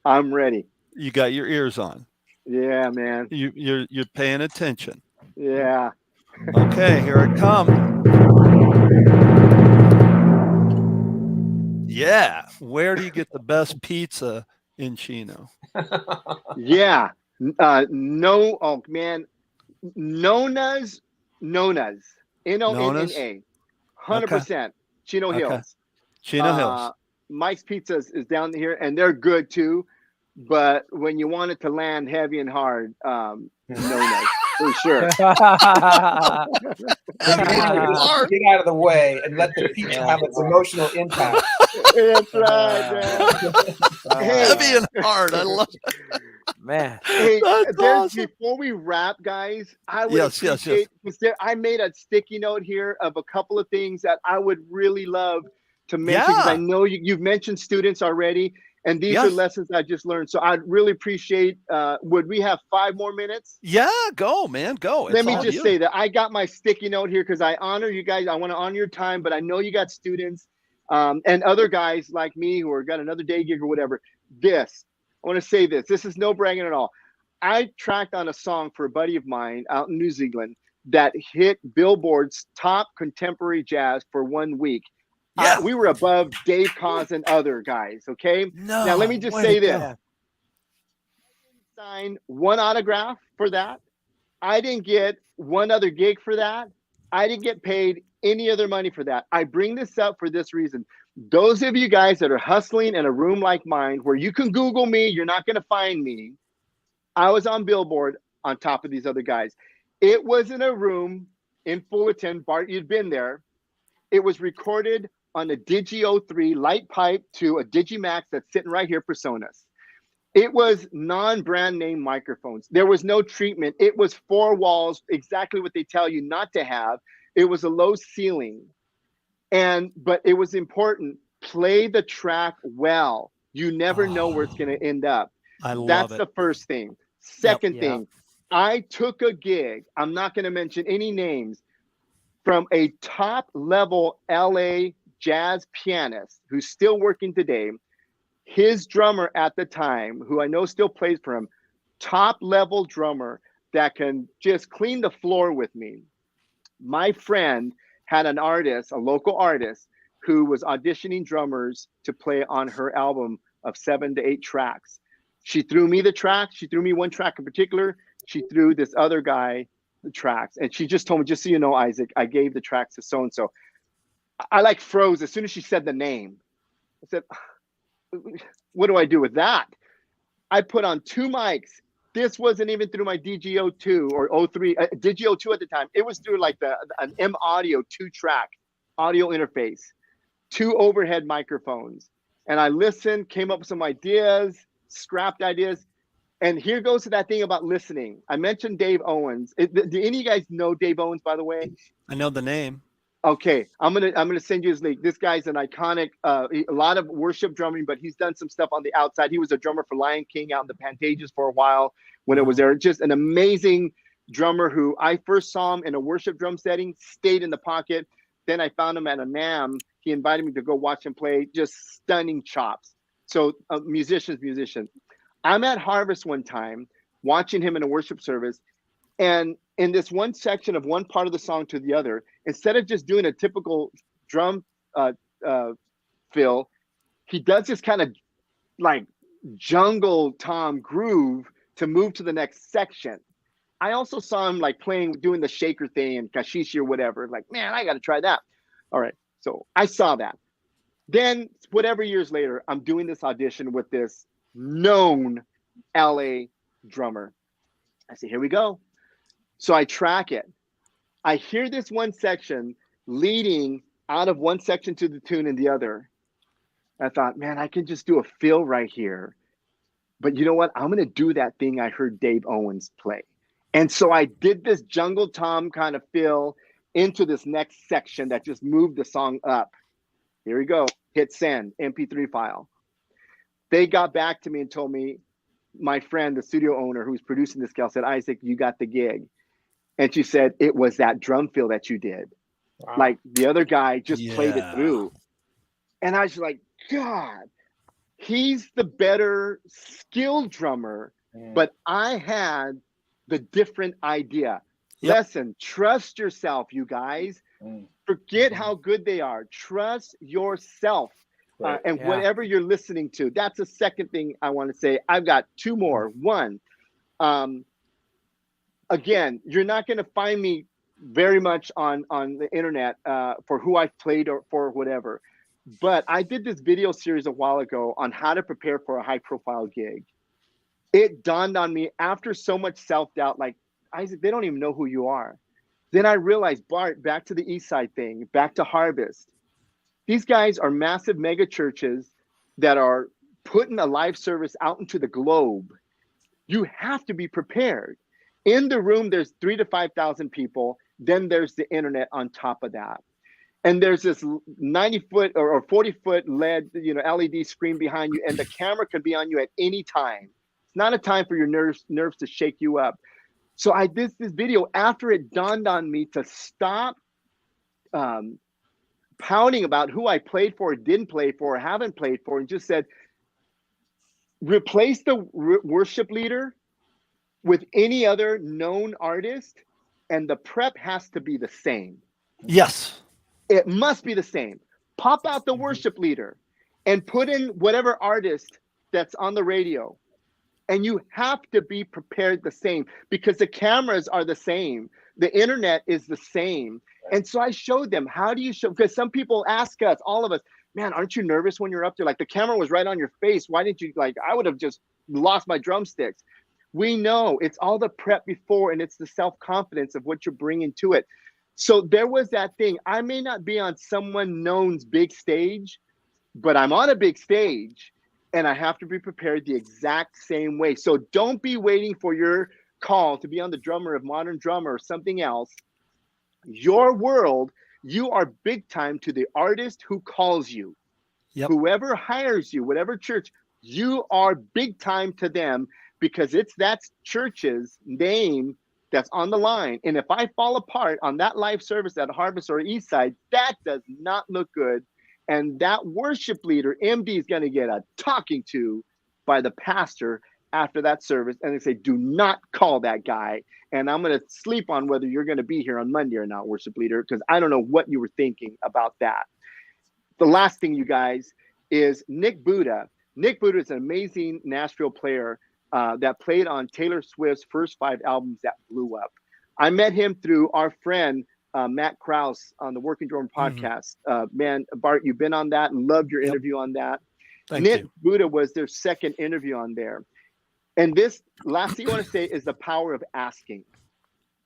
I'm ready. You got your ears on. Yeah, man. You're paying attention. Yeah. Okay, here it comes. Yeah. Where do you get the best pizza in Chino? Yeah. Oh man. Nona's. Nonna. 100%. Chino Hills. Chino Hills. Mike's Pizzas is down here, and they're good too. But when you want it to land heavy and hard, Nona's for sure. Get out of the way and let the pizza have its emotional impact. That's right, man. Heavy and hard. I love it. Man. Hey, awesome. Before we wrap, guys, I would appreciate. I made a sticky note here of a couple of things that I would really love to mention, because I know you've mentioned students already, and these are lessons I just learned. So I'd really appreciate, would we have 5 more minutes? Yeah, go, man, go. Let me just say that I got my sticky note here because I honor you guys. I want to honor your time, but I know you got students and other guys like me who are got another day gig or whatever. I want to say this. This is no bragging at all. I tracked on a song for a buddy of mine out in New Zealand that hit Billboard's top contemporary jazz for 1 week. Yeah. We were above Dave Cause and other guys, okay? No, now, let me just say this. I didn't sign one autograph for that. I didn't get one other gig for that. I didn't get paid any other money for that. I bring this up for this reason. Those of you guys that are hustling in a room like mine, where you can Google me, you're not going to find me. I was on Billboard on top of these other guys. It was in a room in Fullerton. Bart, you'd been there. It was recorded on a Digi-03 light pipe to a Digimax that's sitting right here, Personas. It was non-brand name microphones. There was no treatment. It was 4 walls, exactly what they tell you not to have. It was a low ceiling. But it was important. Play the track well. You never know where it's going to end up. I love That's it. the first thing. Second thing, I took a gig. I'm not going to mention any names, from a top level LA jazz pianist who's still working today. His drummer at the time, who I know still plays for him, top level drummer that can just clean the floor with me. My friend had an artist, a local artist, who was auditioning drummers to play on her album of 7 to 8 tracks. She threw me the track. She threw me one track in particular. She threw this other guy the tracks. And she just told me, just so you know, Isaac, I gave the tracks to so-and-so. I like froze as soon as she said the name. I said, what do I do with that? I put on 2 mics. This wasn't even through my DG02 or 03, Digi-02 at the time. It was through like an M Audio 2-track audio interface, 2 overhead microphones. And I listened, came up with some ideas, scrapped ideas. And here goes to that thing about listening. I mentioned Dave Owens. Do any of you guys know Dave Owens, by the way? I know the name. Okay, I'm gonna send you his link. This guy's an iconic, a lot of worship drumming, but he's done some stuff on the outside. He was a drummer for Lion King out in the Pantages for a while when it was there. Just an amazing drummer who I first saw him in a worship drum setting, stayed in the pocket. Then I found him at a NAMM. He invited me to go watch him play. Just stunning chops. So musician. I'm at Harvest one time watching him in a worship service, and in this one section of one part of the song to the other, instead of just doing a typical drum fill, he does this kind of like jungle tom groove to move to the next section. I also saw him like doing the shaker thing and kashishi or whatever. Like, man, I got to try that. All right, so I saw that. Then whatever years later, I'm doing this audition with this known LA drummer. I say, here we go. So I track it. I hear this one section leading out of one section to the tune and the other. I thought, man, I can just do a fill right here. But you know what? I'm going to do that thing I heard Dave Owens play. And so I did this jungle tom kind of fill into this next section that just moved the song up. Here we go. Hit send, MP3 file. They got back to me and told me, my friend, the studio owner who's producing this gal, said, Isaac, you got the gig. And she said, it was that drum fill that you did. Wow. Like the other guy just played it through. And I was like, God, he's the better skilled drummer, but I had the different idea. Listen, trust yourself, you guys. Forget how good they are. Trust yourself. And whatever you're listening to, that's the second thing I want to say. I've got 2 more. One, again, you're not going to find me very much on the internet for who I've played or for whatever. But I did this video series a while ago on how to prepare for a high-profile gig. It dawned on me after so much self-doubt, like, Isaac, they don't even know who you are. Then I realized, Bart, back to the East Side thing, back to Harvest. These guys are massive mega churches that are putting a live service out into the globe. You have to be prepared. In the room, there's 3,000 to 5,000 people. Then there's the internet on top of that. And there's this 90-foot or 40-foot LED, LED screen behind you, and the camera could be on you at any time. It's not a time for your nerves to shake you up. So I did this video after it dawned on me to stop pouting about who I played for, didn't play for, or haven't played for, and just said, replace the worship leader with any other known artist, and the prep has to be the same. Yes. It must be the same. Pop out the worship leader and put in whatever artist that's on the radio. And you have to be prepared the same because the cameras are the same. The internet is the same. And so I showed them, how do you show, because some people ask us, all of us, man, aren't you nervous when you're up there? Like the camera was right on your face. Why didn't you, I would have just lost my drumsticks. We know it's all the prep before and it's the self-confidence of what you're bringing to it. So there was that thing. I may not be on someone known's big stage, but I'm on a big stage and I have to be prepared the exact same way. So don't be waiting for your call to be on the drummer of Modern Drummer or something else. Your world, you are big time to the artist who calls you. Yep. Whoever hires you, whatever church, you are big time to them, because it's that church's name that's on the line. And if I fall apart on that live service at Harvest or Eastside, that does not look good. And that worship leader, MD, is going to get a talking to by the pastor after that service. And they say, do not call that guy. And I'm going to sleep on whether you're going to be here on Monday or not, worship leader, because I don't know what you were thinking about that. The last thing, you guys, is Nick Buddha. Nick Buddha is an amazing Nashville player that played on Taylor Swift's first 5 albums that blew up. I met him through our friend, Matt Krause, on the Working Drummer podcast. Man, Bart, you've been on that and loved your interview on that. Nick Buddha was their second interview on there. And this last thing I want to say is the power of asking.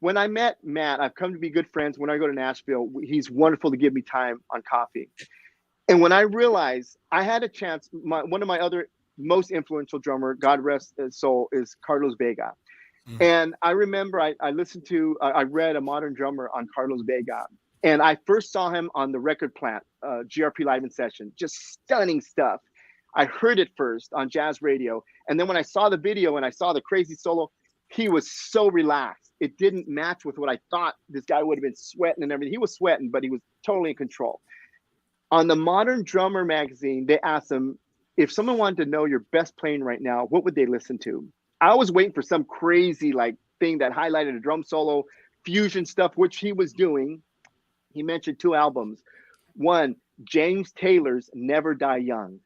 When I met Matt, I've come to be good friends. When I go to Nashville, he's wonderful to give me time on coffee. And when I realized I had a chance, one of my other most influential drummer, God rest his soul, is Carlos Vega. And I remember I listened to, I read a Modern Drummer on Carlos Vega. And I first saw him on the Record Plant, GRP Live in Session, just stunning stuff. I heard it first on jazz radio. And then when I saw the video and I saw the crazy solo, he was so relaxed. It didn't match with what I thought this guy would have been sweating and everything. He was sweating, but he was totally in control. On the Modern Drummer magazine, they asked him, if someone wanted to know your best playing right now, what would they listen to? I was waiting for some crazy like thing that highlighted a drum solo, fusion stuff, which he was doing. He mentioned 2 albums. One, James Taylor's Never Die Young,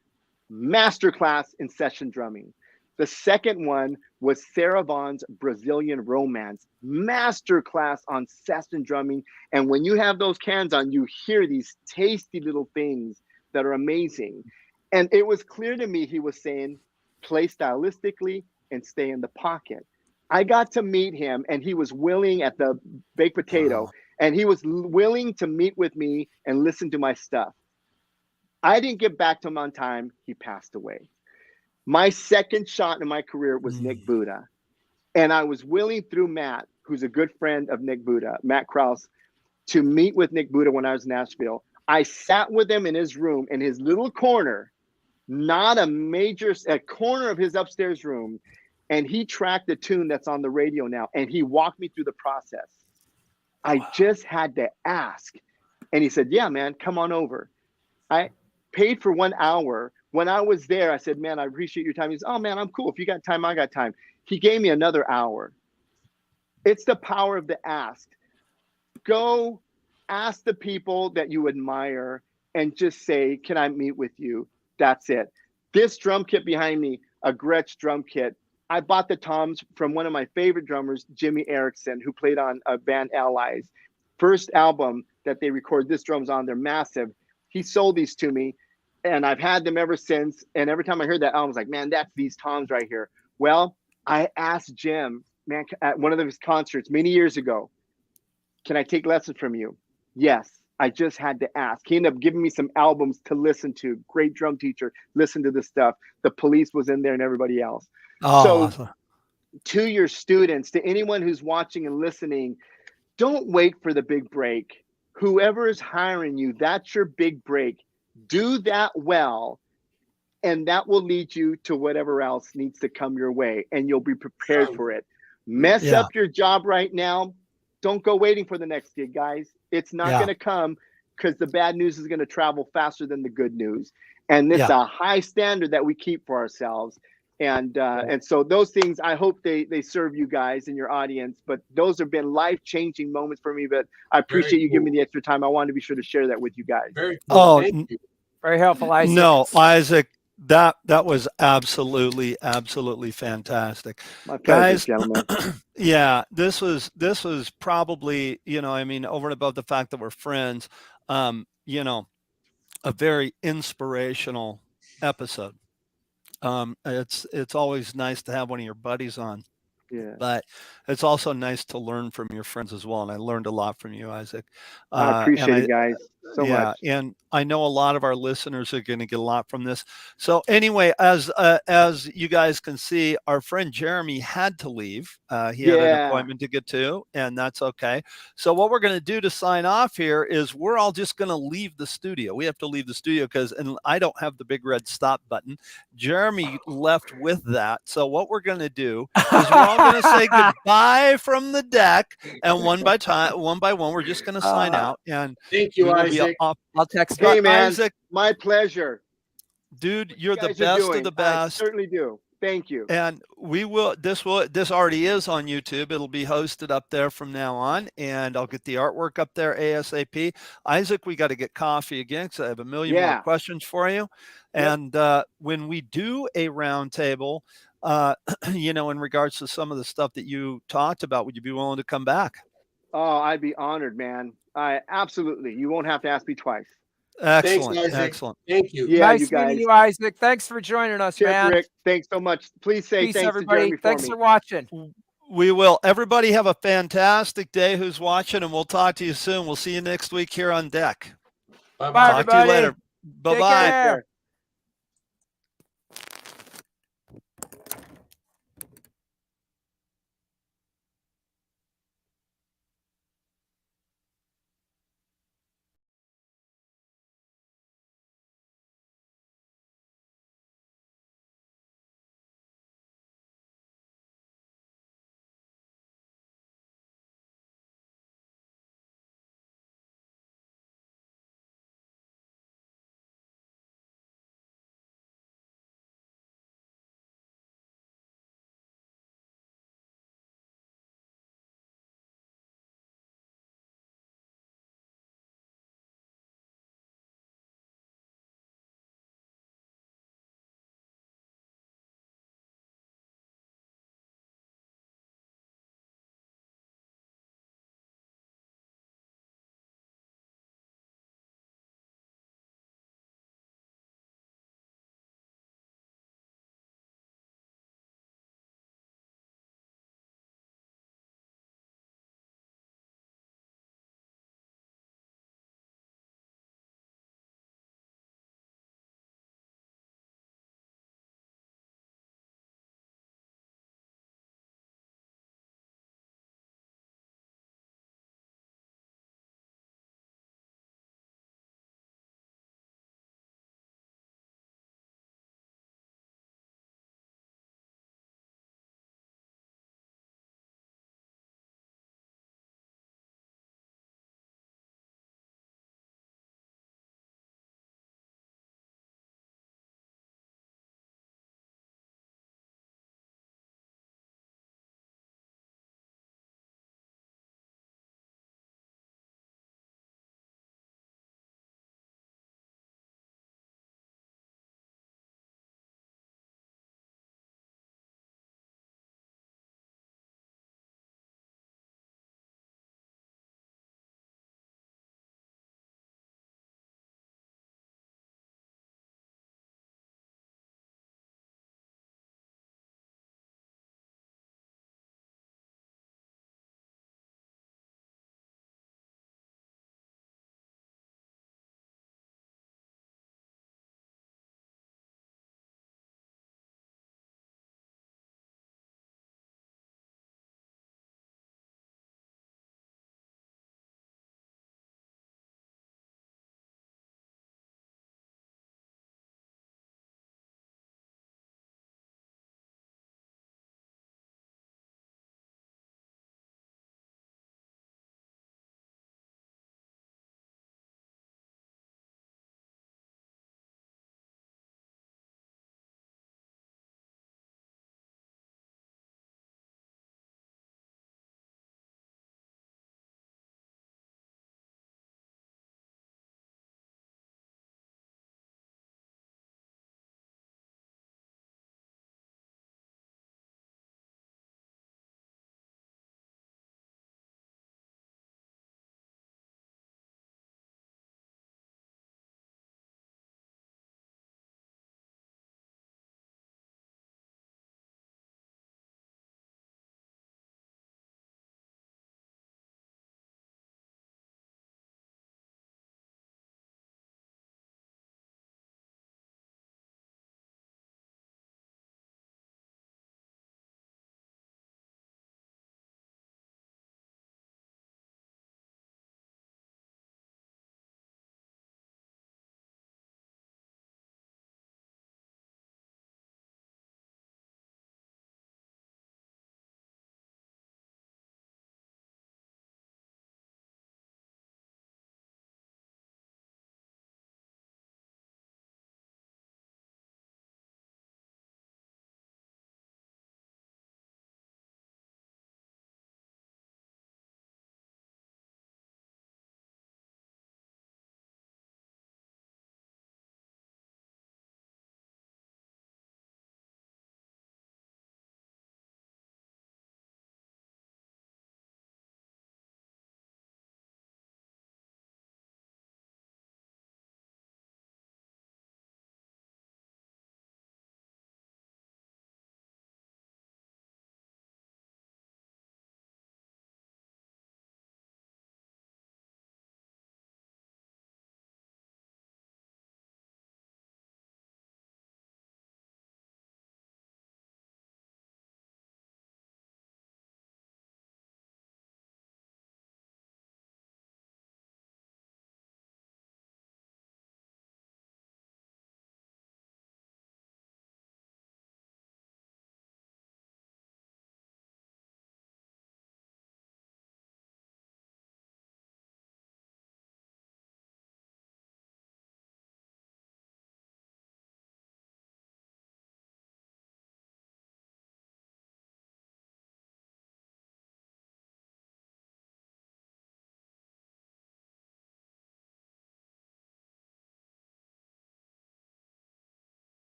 masterclass in session drumming. The second one was Sarah Vaughan's Brazilian Romance, masterclass on session drumming. And when you have those cans on, you hear these tasty little things that are amazing. And it was clear to me he was saying, play stylistically and stay in the pocket. I got to meet him, and he was willing at the Baked Potato, and he was willing to meet with me and listen to my stuff. I didn't get back to him on time. He passed away. My second shot in my career was Nick Buddha. And I was willing through Matt, who's a good friend of Nick Buddha, Matt Krause, to meet with Nick Buddha when I was in Nashville. I sat with him in his room, in his little corner, not a corner of his upstairs room. And he tracked the tune that's on the radio now. And he walked me through the process. I just had to ask. And he said, yeah, man, come on over. I paid for 1 hour. When I was there, I said, man, I appreciate your time. He said, oh, man, I'm cool. If you got time, I got time. He gave me another hour. It's the power of the ask. Go ask the people that you admire and just say, can I meet with you? That's it. This drum kit behind me, a Gretsch drum kit. I bought the toms from one of my favorite drummers, Jimmy Erickson, who played on a band Allies. First album that they recorded, this drum's on, they're massive. He sold these to me, and I've had them ever since. And every time I heard that album, I was like, man, that's these toms right here. Well, I asked Jim, man, at one of his concerts many years ago, can I take lessons from you? Yes. I just had to ask. He ended up giving me some albums to listen to. Great drum teacher. Listen to this stuff. The Police was in there and everybody else. So to your students, to anyone who's watching and listening, don't wait for the big break. Whoever is hiring you, that's your big break. Do that well, and that will lead you to whatever else needs to come your way, and you'll be prepared for it. Mess up your job right now. Don't go waiting for the next gig, guys. It's not going to come, because the bad news is going to travel faster than the good news. And it's a high standard that we keep for ourselves. And so those things, I hope they serve you guys and your audience. But those have been life-changing moments for me. But I appreciate you giving me the extra time. I wanted to be sure to share that with you guys. Very cool. Thank you. Very helpful, Isaac. No, Isaac, that was absolutely fantastic. My pleasure, guys, gentlemen. Yeah, this was probably, I mean, over and above the fact that we're friends, a very inspirational episode. It's always nice to have one of your buddies on. Yeah. But it's also nice to learn from your friends as well. And I learned a lot from you, Isaac. I appreciate it, guys, so much. And I know a lot of our listeners are going to get a lot from this. So anyway, as you guys can see, our friend Jeremy had to leave. He had an appointment to get to, and that's okay. So what we're going to do to sign off here is we're all just going to leave the studio. We have to leave the studio because I don't have the big red stop button. Jeremy left with that. So what we're going to do is we're all going to say goodbye from the deck, and one by one, we're just going to sign out. And thank you, Isaac. I'll text. Hey, man, Isaac, my pleasure, dude. You're the guys best doing. of the best. I certainly do. Thank you. And this already is on YouTube. It'll be hosted up there from now on, and I'll get the artwork up there ASAP. Isaac, we got to get coffee again because I have a million more questions for you. And when we do a roundtable, you know, in regards to some of the stuff that you talked about, would you be willing to come back? Oh, I'd be honored, man. I absolutely. You won't have to ask me twice. Excellent. Thanks, Isaac. Excellent. Thank you. Yeah, Nice you guys. meeting you, Isaac. Thanks for joining us, Cheers, man. Rick. Thanks so much. Please say Peace, thanks everybody. to Jeremy Thanks for for me. watching. We will. Everybody have a fantastic day who's watching, and we'll talk to you soon. We'll see you next week here on deck. Bye-bye. Bye, Talk to you everybody. later. Bye-bye. care.